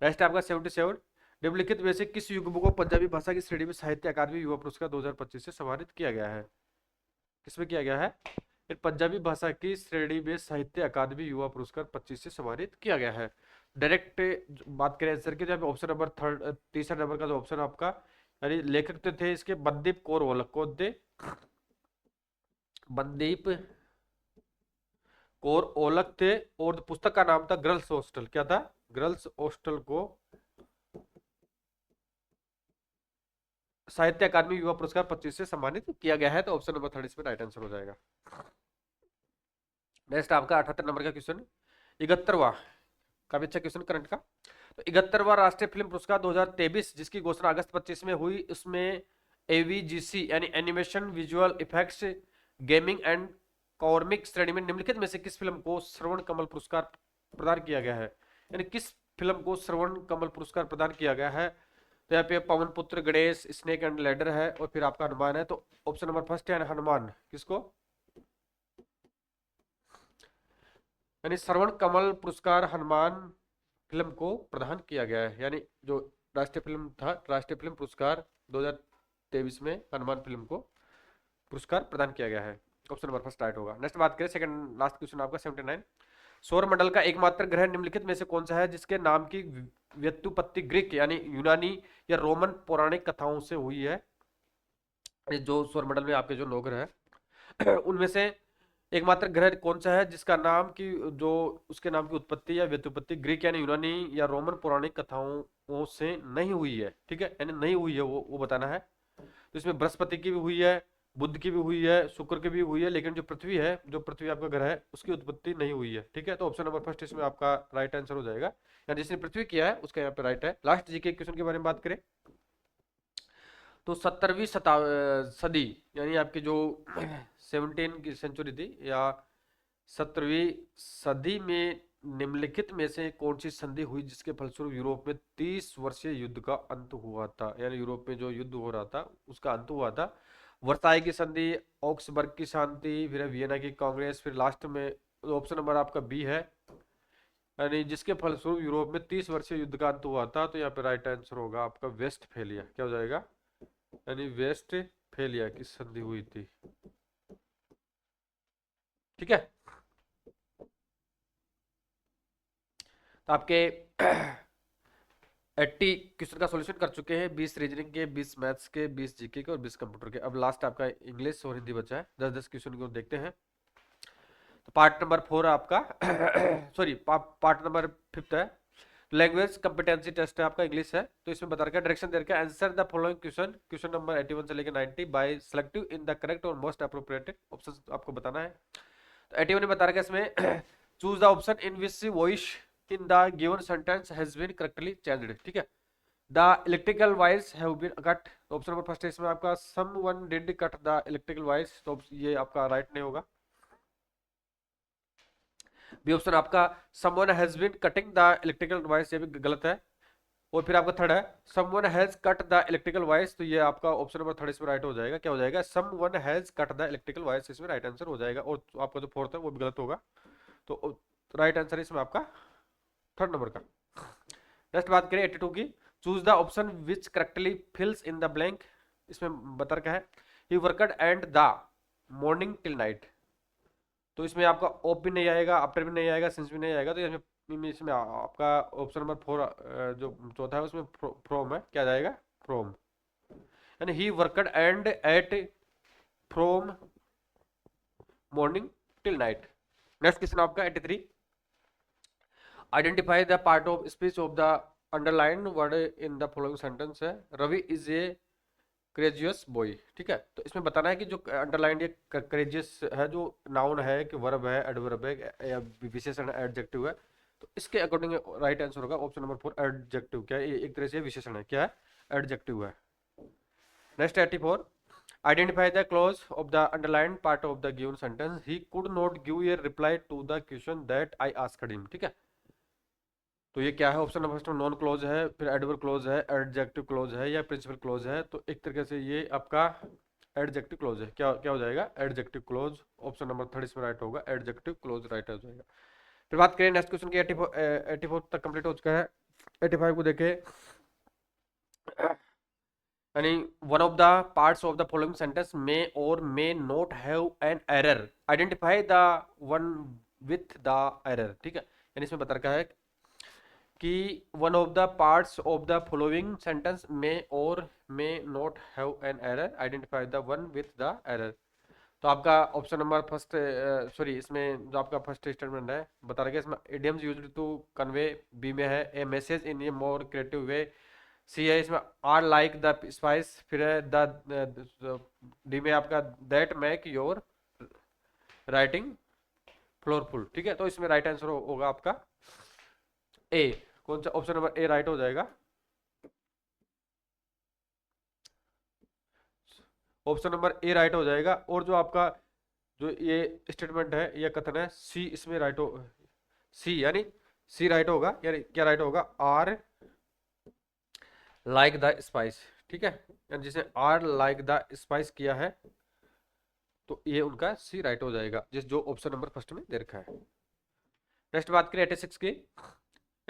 नेक्स्ट आपका 77, निम्नलिखित में से किस युग्म को पंजाबी भाषा की श्रेणी में साहित्य अकादमी युवा पुरस्कार 2025 से सम्मानित किया गया है? किसमें किया गया है? पंजाबी भाषा की श्रेणी में साहित्य अकादमी युवा पुरस्कार 25 से सम्मानित किया गया है। डायरेक्ट बात करें आंसर की, जब ऑप्शन नंबर तीसरा नंबर का जो ऑप्शन आपका, यानी लेखक तो थे इसके मनदीप कौर ओलख, कौन थे? मनदीप कौर ओलख थे। और पुस्तक का नाम था गर्ल्स हॉस्टल। क्या था? गर्ल्स हॉस्टल को साहित्य अकादमी युवा पुरस्कार 25 से सम्मानित किया गया है। तो ऑप्शन नंबर 3 इसमें राइट आंसर हो जाएगा। नेक्स्ट आपका 78 नंबर का क्वेश्चन, 71वां, काफी अच्छा क्वेश्चन करंट का। तो 71वां राष्ट्रीय फिल्म पुरस्कार 2023 जिसकी घोषणा अगस्त 25 में हुई, उसमें AVGC यानी animation, visual effects, gaming and comic श्रेणी में निम्नलिखित में से किस फिल्म को श्रवण कमल पुरस्कार प्रदान किया गया है? यानी किस फिल्म को श्रवण कमल पुरस्कार प्रदान किया गया है? तो यहाँ पे पवन पुत्र, गणेश, स्नेक एंड लैडर है, और फिर आपका हनुमान है। तो ऑप्शन नंबर फर्स्ट है हनुमान। किसको? यानी श्रवण कमल पुरस्कार हनुमान फिल्म को प्रदान किया गया है, यानी जो राष्ट्रीय फिल्म था, राष्ट्रीय फिल्म पुरस्कार 2023 में हनुमान फिल्म को पुरस्कार प्रदान किया गया है। ऑप्शन नंबर फर्स्ट राइट होगा। नेक्स्ट बात करें सेकंड लास्ट क्वेश्चन आपका 79, सौर मंडल का एकमात्र ग्रह निम्नलिखित में से कौन सा है जिसके नाम की व्युत्पत्ति ग्रीक यानी यूनानी या रोमन पौराणिक कथाओं से हुई है? जो सौर मंडल में आपके जो 9 ग्रह है उनमें से एकमात्र ग्रह कौन सा है जिसका नाम की, जो उसके नाम की उत्पत्ति या व्युत्पत्ति ग्रीक यानी यूनानी या रोमन पौराणिक कथाओं से नहीं हुई है? ठीक है, यानी नहीं हुई है वो बताना है। तो इसमें बृहस्पति की भी हुई है, बुध की भी हुई है, शुक्र की भी हुई है, लेकिन जो पृथ्वी है, जो पृथ्वी आपका ग्रह है, उसकी उत्पत्ति नहीं हुई है। ठीक है, तो ऑप्शन नंबर फर्स्ट इसमें आपका राइट आंसर हो जाएगा, यानी जिसने पृथ्वी किया है उसका यहाँ पे राइट है। लास्ट जीके क्वेश्चन के बारे में बात करें तो 17वीं सदी यानी आपकी जो 17 की सेंचुरी थी या 17वीं सदी में निम्नलिखित में से कौन सी संधि हुई जिसके फलस्वरूप यूरोप में 30 वर्षीय युद्ध का अंत हुआ था? यानी यूरोप में जो युद्ध हो रहा था उसका अंत हुआ था। वर्साई की संधि, ऑक्सबर्ग की शांति, फिर वियना की कांग्रेस, फिर लास्ट में ऑप्शन नंबर आपका बी है, यानी जिसके फलस्वरूप यूरोप में 30 वर्षीय युद्ध का अंत हुआ था। तो यहाँ पे राइट आंसर होगा आपका वेस्टफेलिया। क्या हो जाएगा? यानी वेस्टफेलिया की संधि हुई थी। ठीक है, तो आपके 80 क्वेश्चन का सॉल्यूशन कर चुके हैं, 20 रीजनिंग के, 20 मैथ्स के, 20 जीके के और 20 कंप्यूटर के। अब लास्ट आपका इंग्लिश और हिंदी बचा है, 10-10 क्वेश्चन को देखते हैं। तो पार्ट नंबर 4 आपका सॉरी पार्ट नंबर 5 है, लैंग्वेज कंपिटेंसी टेस्ट है आपका, इंग्लिश है। तो इसमें बता रखा है, डायरेक्शन दे रखा है, answer the following question, question number 81 से लेकर 90 by selective in the correct और मोस्ट अप्रोप्रिएट ऑप्शन आपको बताना है। तो 81 में बता रखा है इसमें choose the option in which voice in the given sentence has been correctly changed. ठीक है, the electrical wires have been cut, option number first है इसमें आपका someone did cut the electrical wires, तो ये आपका राइट नहीं होगा। बी ऑप्शन आपका someone has been cutting the electrical wires, ये भी गलत है। और फिर आपका थर्ड है someone has cut the electrical wires, तो ये आपका ऑप्शन नंबर थर्ड इसमें राइट हो जाएगा। क्या हो जाएगा? Someone has cut the electrical wires, इसमें राइट आंसर हो जाएगा। और आपका जो फोर्थ है वो भी गलत होगा, तो राइट आंसर इसमें आपका थर्ड नंबर का। नेक्स्ट बात करें 82 की, choose the option which correctly fills in the blank. इसमें बता रखा है he worked and the morning till night, तो इसमें आपका ओप भी नहीं आएगा, आफ्टर भी नहीं आएगा, सिंस भी नहीं आएगा, तो इसमें आपका ऑप्शन नंबर 4 जो चौथा है उसमें फ्रॉम है। क्या जाएगा? फ्रॉम, यानी he worked and ate from morning till night. Next question आपका 83, identify the part of speech of the underlined word in the following sentence है, Ravi is a gracious boy. ठीक है, तो इसमें बताना है कि जो अंडरलाइन ये क्रेजियस है, जो नाउन है कि वर्ब है, एडवर्ब है या विशेषण एडजेक्टिव है, तो इसके अकॉर्डिंग राइट आंसर होगा ऑप्शन नंबर 4 एडजेक्टिव। क्या है? एक तरह से विशेषण है। क्या है? एडजेक्टिव है। Next 84, identify the clause of the underline part of the given sentence, he could not give a reply to the question that I asked him. ठीक है, तो ये क्या है? ऑप्शन नंबर फर्स्ट में नॉन क्लोज है, फिर एडवर्ब क्लोज है, एडजेक्टिव क्लोज है या प्रिंसिपल क्लोज है, तो एक तरीके से ये आपका एडजेक्टिव क्लोज है। क्या क्या हो जाएगा? Adjective close. Option number third इसमें राइट होगा, एडजेक्टिव क्लोज राइट हो जाएगा। फिर बात करें नेक्स्ट क्वेश्चन की, 84 तक कंप्लीट हो चुका है। 85 को देखें, यानी one of the parts of the following sentence may or may not have an error, identify the one with the error. ठीक है, यानी इसमें बता रखा है कि one of the parts of the following sentence may or may not have an error, identify the one with the error. तो आपका ऑप्शन नंबर फर्स्ट, सॉरी इसमें जो आपका फर्स्ट स्टेटमेंट है बता रखा है, इसमें idioms used to convey, B में है ए मैसेज इन ए मोर क्रिएटिव वे, सी है इसमें आर लाइक द स्पाइस, फिर है द, डी में आपका दैट मेक योर राइटिंग फ्लोरफुल। ठीक है, तो इसमें राइट आंसर होगा आपका ए। कौन सा? ऑप्शन नंबर ए राइट हो जाएगा। ऑप्शन नंबर ए राइट हो जाएगा। और जो आपका जो ये स्टेटमेंट है, ये कथन है, सी इसमें राइट हो, सी यानी सी राइट होगा। यानी क्या राइट होगा? Are like the spice. ठीक है, यानी जिसे आर लाइक द स्पाइस किया है, तो ये उनका सी राइट हो जाएगा, जिस जो ऑप्शन नंबर फर्स्ट में दे रखा है। नेक्स्ट बात करें 86 की,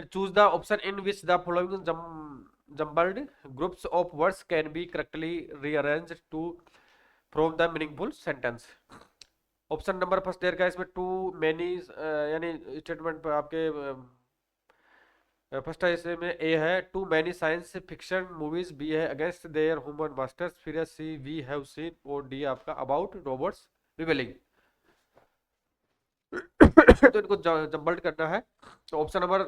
choose the option in which the following jumbled groups of words can be correctly rearranged to from the meaningful sentence। Option number first there का इसमें टू मैनी, यानी स्टेटमेंट पर आपके फर्स्ट है इसमें ए है too many science fiction movies, B है against their human masters, फिर है सी वी हैव सीन, और डी आपका अबाउट रोबोट्स रिवेलिंग। तो इनको जम्बल्ड करना है, तो ऑप्शन नंबर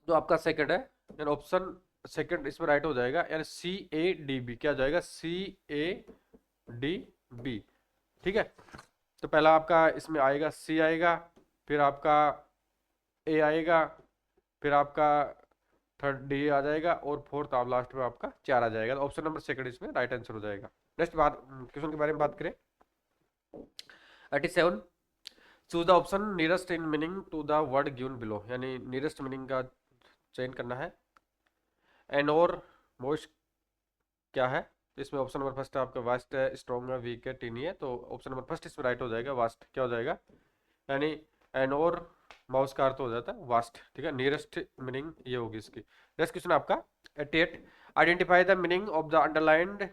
जो आपका सेकंड है, यानी ऑप्शन सेकंड इसमें राइट हो जाएगा, यानी सी ए डी बी। क्या जाएगा? C A D B. ठीक है, तो पहला आपका इसमें आएगा सी आएगा, फिर आपका ए आएगा, फिर आपका थर्ड डी आ जाएगा, और फोर्थ आप लास्ट में आपका 4 आ जाएगा। तो ऑप्शन नंबर सेकंड इसमें राइट आंसर हो जाएगा। नेक्स्ट बात क्वेश्चन के बारे में बात करें 87, choose the option nearest in meaning to the word given below, यानी नियरेस्ट मीनिंग का चयन करना है। एंड और मोस्ट क्या है, इसमें ऑप्शन नंबर फर्स्ट है आपका वास्ट है, स्ट्रॉन्ग है, वीक है, टीनी है, तो ऑप्शन नंबर फर्स्ट इसमें राइट हो जाएगा। वास्ट क्या हो जाएगा, यानी एंड और माउस का अर्थ हो जाता है वास्ट, ठीक है। नियरेस्ट मीनिंग ये होगी इसकी। नेक्स्ट क्वेश्चन आपका 88, identify the meaning of the underlined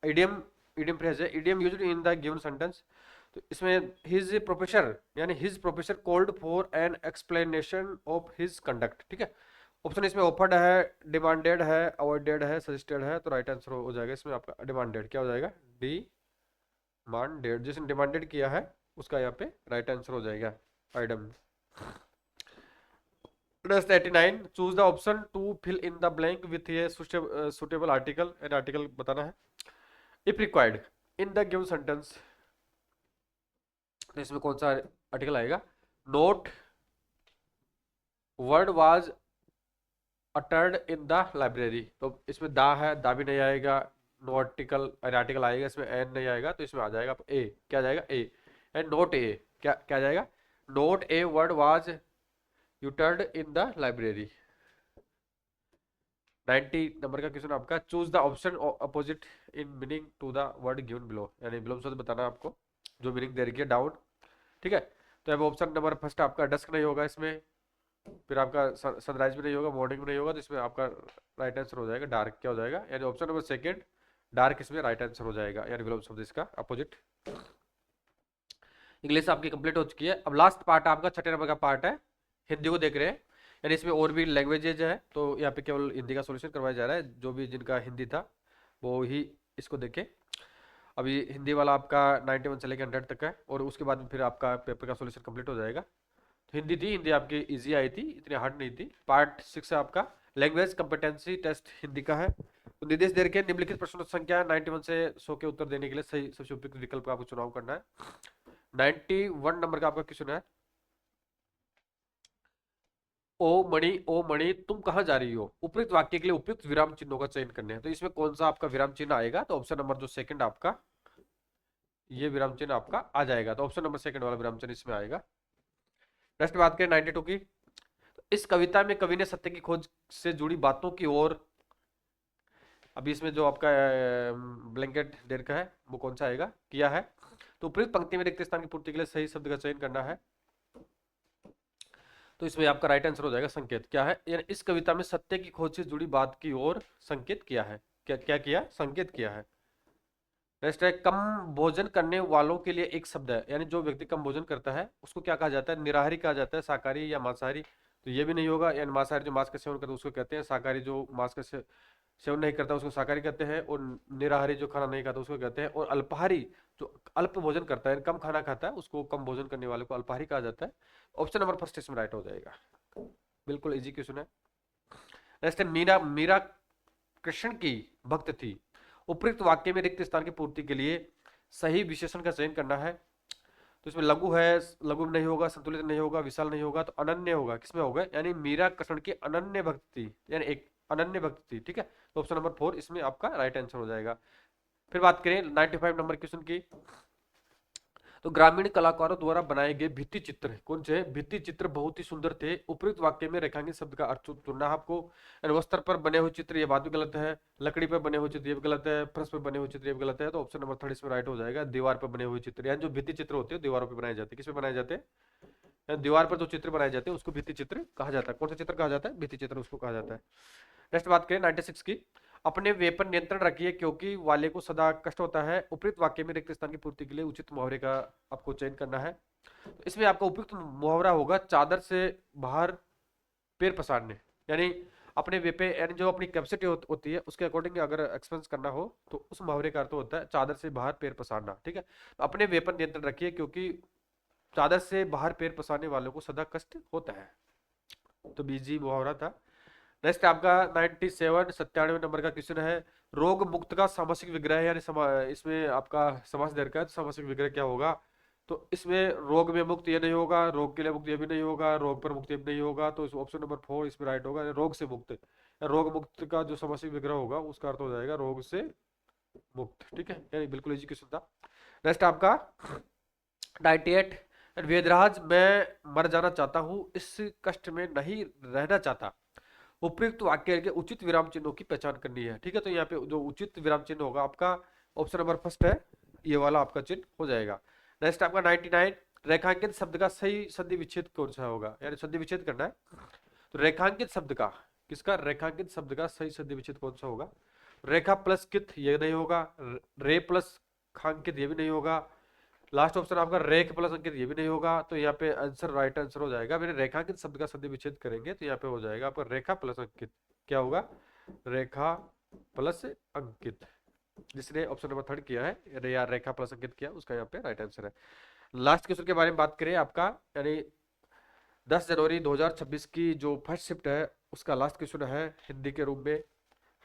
idiom. Idiom phrase है, idiom used in the given sentence. तो इसमें हिज प्रोफेसर, यानी his professor called for an explanation of his conduct, ठीक है। ऑप्शन इसमें ऑफर्ड है, डिमांडेड है, अवॉइडेड है, सजेस्टेड है, तो राइट आंसर हो जाएगा इसमें आपका डिमांडेड। क्या हो जाएगा, डिमांडेड, जिसने डिमांडेड किया है उसका यहाँ पे राइट आंसर हो जाएगा item. Next 89, choose the option to fill in the blank with a suitable article. An article बताना है if required in the given sentence. तो इसमें कौन सा आर्टिकल आएगा, not word was uttered in the library, तो इसमें दा है, दा भी नहीं आएगा। नो आर्टिकल, आर्टिकल आएगा, इसमें एन नहीं आएगा, तो इसमें आ जाएगा ए। क्या जाएगा, ए। एंड नोट ए, क्या क्या जाएगा, not a word was uttered in the library. 90 number का क्वेश्चन आपका, choose the option opposite in meaning to the word given below, यानी बिलो से बताना आपको जो मीनिंग दे रखी है डाउन, ठीक है। तो अब ऑप्शन नंबर फर्स्ट आपका डस्क नहीं होगा इसमें, फिर आपका सनराइज भी नहीं होगा, मॉर्निंग भी नहीं होगा, तो इसमें आपका राइट आंसर हो जाएगा डार्क। क्या हो जाएगा, यानी ऑप्शन नंबर सेकंड डार्क इसमें राइट आंसर हो जाएगा, यानी विलोम शब्द इसका अपोजिट। इंग्लिश आपकी कंप्लीट हो चुकी है। अब लास्ट पार्ट आपका 6 नंबर का पार्ट है, हिंदी को देख रहे हैं, यानी इसमें और भी लैंग्वेजेज है, तो यहाँ पे केवल हिंदी का सोल्यूशन करवाया जा रहा है। जो भी जिनका हिंदी था वो ही इसको देखे। अभी हिंदी वाला आपका 91 से लेकर 100 तक है, और उसके बाद में फिर आपका पेपर का सोल्यूशन कंप्लीट हो जाएगा। तो हिंदी थी, हिंदी आपकी इजी आई थी, इतनी हार्ड नहीं थी। पार्ट 6 है आपका लैंग्वेज कंपिटेंसी टेस्ट हिंदी का है। तो निर्देश दे रखे निम्नलिखित प्रश्नों की संख्या 91 से 100 के उत्तर देने के लिए सही सबसे उपयुक्त विकल्प का आपको चुनाव करना है। 91 नंबर का आपका क्वेश्चन है, ओ मणि तुम कहाँ जा रही हो, उपयुक्त वाक्य के लिए उपयुक्त विराम चिन्हों का चयन करने हैं। तो इसमें कौन सा आपका विराम चिन्ह आएगा, तो ऑप्शन नंबर जो सेकंड आपका ये विराम चिन्ह आपका आ जाएगा, तो ऑप्शन नंबर सेकंड वाला विराम चिन्ह इसमें आएगा। नेक्स्ट बात करें 92 की, इस कविता में कवि ने सत्य की खोज से जुड़ी बातों की ओर, अभी इसमें जो आपका ब्लैंकेट दे रखा है वो कौन सा आएगा, किया है। तो उपयुक्त पंक्ति में रिक्त स्थान की पूर्ति के लिए सही शब्द का चयन करना है। तो इसमें आपका राइट आंसर हो जाएगा संकेत। क्या है, यानी इस कविता में सत्य की खोज से जुड़ी बात की ओर संकेत किया है। क्या क्या किया, संकेत किया है। नेक्स्ट है, कम भोजन करने वालों के लिए एक शब्द है, यानी जो व्यक्ति कम भोजन करता है उसको क्या कहा जाता है, निराहारी कहा जाता है, शाकाहारी या मांसाहारी। तो ये भी नहीं होगा, यानी मांसाहारी जो मांस का सेवन करता है उसको कहते हैं, शाकाहारी जो मांस का सेवन नहीं करता उसको शाकाहारी कहते हैं, और निराहारी जो खाना नहीं खाता उसको कहते हैं, और अल्पाहारी जो अल्प भोजन करता है, कम खाना खाता है, उसको कम भोजन करने वाले को अल्पाहारी कहा जाता है। ऑप्शन नंबर फर्स्ट इसमें राइट हो जाएगा, बिल्कुल इजी क्वेश्चन है। नेक्स्ट है, मीरा मीरा कृष्ण की भक्त थी। उपयुक्त वाक्य में रिक्त स्थान की पूर्ति के लिए सही विशेषण का चयन करना है। तो इसमें लघु है, लघु नहीं होगा, संतुलित नहीं होगा, विशाल नहीं होगा, तो अनन्य होगा। किसमें होगा, यानी मीरा कृष्ण की अनन्य भक्त थी, यानी एक अनन्य भक्त थी, ठीक है। तो ऑप्शन नंबर 4 इसमें आपका राइट आंसर हो जाएगा। फिर बात करें 95 नंबर क्वेश्चन की, तो ग्रामीण कलाकारों द्वारा बनाए गए भित्ति चित्र कौन से भित्ति चित्र बहुत ही सुंदर थे। उपयुक्त वाक्य में रेखांकित शब्द का अर्थ चुनना है आपको। वस्त्र पर बने हुए चित्र ये बात भी गलत है, लकड़ी पर बने हुए चित्र ये भी गलत है, फर्श पर बने हुए चित्र ये भी गलत है, तो ऑप्शन नंबर 3 इसमें राइट हो जाएगा। दीवार पर बने हुए चित्र, यानी जो भित्ति चित्र होते हैं दीवारों पर बनाए जाते हैं, किस पे बनाए जाते हैं, दीवार पर जो चित्र बनाए जाते हैं उसको भित्ति चित्र कहा जाता है। कौन सा चित्र कहा जाता है, भित्ति चित्र उसको कहा जाता है। नेक्स्ट बात करें 96 की, अपने वे पर नियंत्रण रखिए क्योंकि वाले को सदा कष्ट होता है। उपयुक्त वाक्य में रिक्त स्थान की पूर्ति के लिए उचित मुहावरे का आपको चयन करना है। तो इसमें आपका उपयुक्त मुहावरा होगा चादर से बाहर पैर पसारने, यानी अपने वे पे, यानी जो अपनी कैपेसिटी होती है उसके अकॉर्डिंग अगर एक्सपेंस करना हो तो उस मुहावरे का अर्थ होता है चादर से बाहर पैर पसारना, ठीक है। तो अपने वे पर नियंत्रण रखिए क्योंकि चादर से बाहर पैर पसारने वालों को सदा कष्ट होता है, तो बीजी मुहावरा था। नेक्स्ट आपका 97 नंबर का क्वेश्चन है, रोग मुक्त का सामासिक विग्रह, यानी इसमें आपका समास दे रखा है, तो सामासिक विग्रह क्या होगा। तो इसमें रोग में मुक्त ये नहीं होगा, रोग के लिए मुक्त ये भी नहीं होगा, रोग पर मुक्त ये भी नहीं होगा, तो ऑप्शन नंबर 4 इसमें राइट होगा, रोग से मुक्त। रोग मुक्त का जो सामासिक विग्रह होगा उसका अर्थ हो जाएगा रोग से मुक्त, ठीक है, यानी बिल्कुल इजी क्वेश्चन था। नेक्स्ट आपका 98 वेदराज, मैं मर जाना चाहता हूँ, इस कष्ट में नहीं रहना चाहता। उपयुक्त वाक्य के उचित विराम चिन्हों की पहचान करनी है। ठीक है, तो यहाँ पे जो उचित विराम चिन्ह होगा आपका ऑप्शन नंबर फर्स्ट है, ये वाला आपका चिन्ह हो जाएगा। नेक्स्ट आपका 99, रेखांकित शब्द का सही संधि विच्छेद कौन सा होगा, यानी संधि विच्छेद करना है। तो रेखांकित शब्द का, किसका, रेखांकित शब्द का सही संधि विच्छेद कौन सा होगा। रेखा प्लस कित ये नहीं होगा, रे प्लस खांकित ये भी नहीं होगा, लास्ट ऑप्शन आपका रेख प्लस अंकित ये भी नहीं होगा। तो यहाँ पे आंसर, राइट आंसर हो जाएगा, मैंने रेखांकित शब्द का संधि विच्छेद करेंगे तो यहाँ पे हो जाएगा आपका रेखा प्लस अंकित। क्या होगा, रेखा प्लस अंकित। जिसने ऑप्शन नंबर थर्ड किया है या रेखा प्लस अंकित किया, उसका यहाँ पे राइट आंसर है। लास्ट क्वेश्चन के बारे में बात करें आपका, यानी 10 जनवरी 2026 की जो फर्स्ट शिफ्ट है उसका लास्ट क्वेश्चन है हिंदी के रूप में।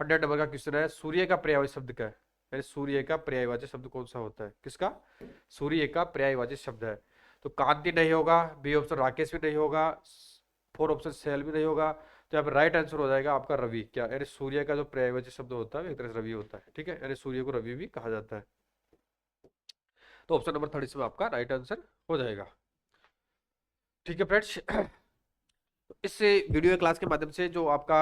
100 नंबर का क्वेश्चन है, सूर्य का पर्यायवाची शब्द क्या है, यानी सूर्य का पर्यायवाची शब्द कौन सा होता है, किसका, सूर्य का पर्यायवाची शब्द है। तो कांति नहीं होगा, बी ऑप्शन राकेश भी नहीं होगा, फोर ऑप्शन शैल भी नहीं होगा। तो यहाँ पे राइट आंसर हो जाएगा आपका रवि। क्या, यानी सूर्य का जो पर्यायवाची शब्द होता है एक तरह से रवि होता है। ठीक है, यानी सूर्य को रवि भी कहा जाता है। तो ऑप्शन नंबर 30 में आपका राइट आंसर हो जाएगा। ठीक है फ्रेंड्स, इस वीडियो क्लास के माध्यम से जो आपका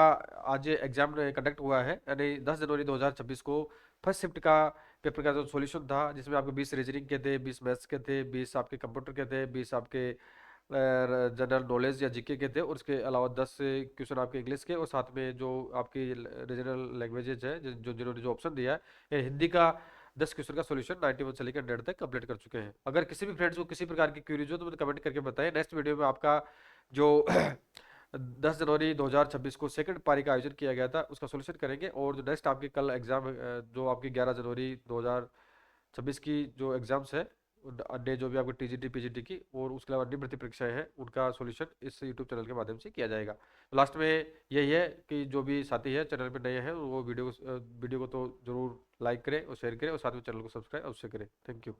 आज एग्जाम कंडक्ट हुआ है, यानी 10 जनवरी 2026 को फर्स्ट शिफ्ट का पेपर का जो सॉल्यूशन था, जिसमें आपके 20 रीजनिंग के थे, 20 मैथ्स के थे, 20 आपके कंप्यूटर के थे, 20 आपके जनरल नॉलेज या जीके के थे, और उसके अलावा 10 क्वेश्चन आपके इंग्लिश के, और साथ में जो आपकी रीजनल लैंग्वेजेज है जो जिन्होंने जो ऑप्शन दिया है, ये हिंदी का 10 क्वेश्चन का सॉल्यूशन 91 से लेकर 100 तक कंप्लीट कर चुके हैं। अगर किसी भी फ्रेंड्स को किसी प्रकार की क्वेरीज हो तो मुझे कमेंट करके बताएं। नेक्स्ट वीडियो में आपका जो 10 जनवरी 2026 को सेकंड पारी का आयोजन किया गया था उसका सॉल्यूशन करेंगे, और जो नेक्स्ट आपकी कल एग्जाम जो आपकी 11 जनवरी 2026 की जो एग्जाम्स है, अन्य जो भी आपकी टीजीटी पीजीटी की और उसके अलावा अन्य भर्ती परीक्षाएं हैं, उनका सॉल्यूशन इस यूट्यूब चैनल के माध्यम से किया जाएगा। लास्ट में यही है कि जो भी साथी है चैनल पर नए हैं वो वीडियो को तो जरूर लाइक करें और शेयर करें, और साथ में चैनल को सब्सक्राइब अवश्य करें। Thank you.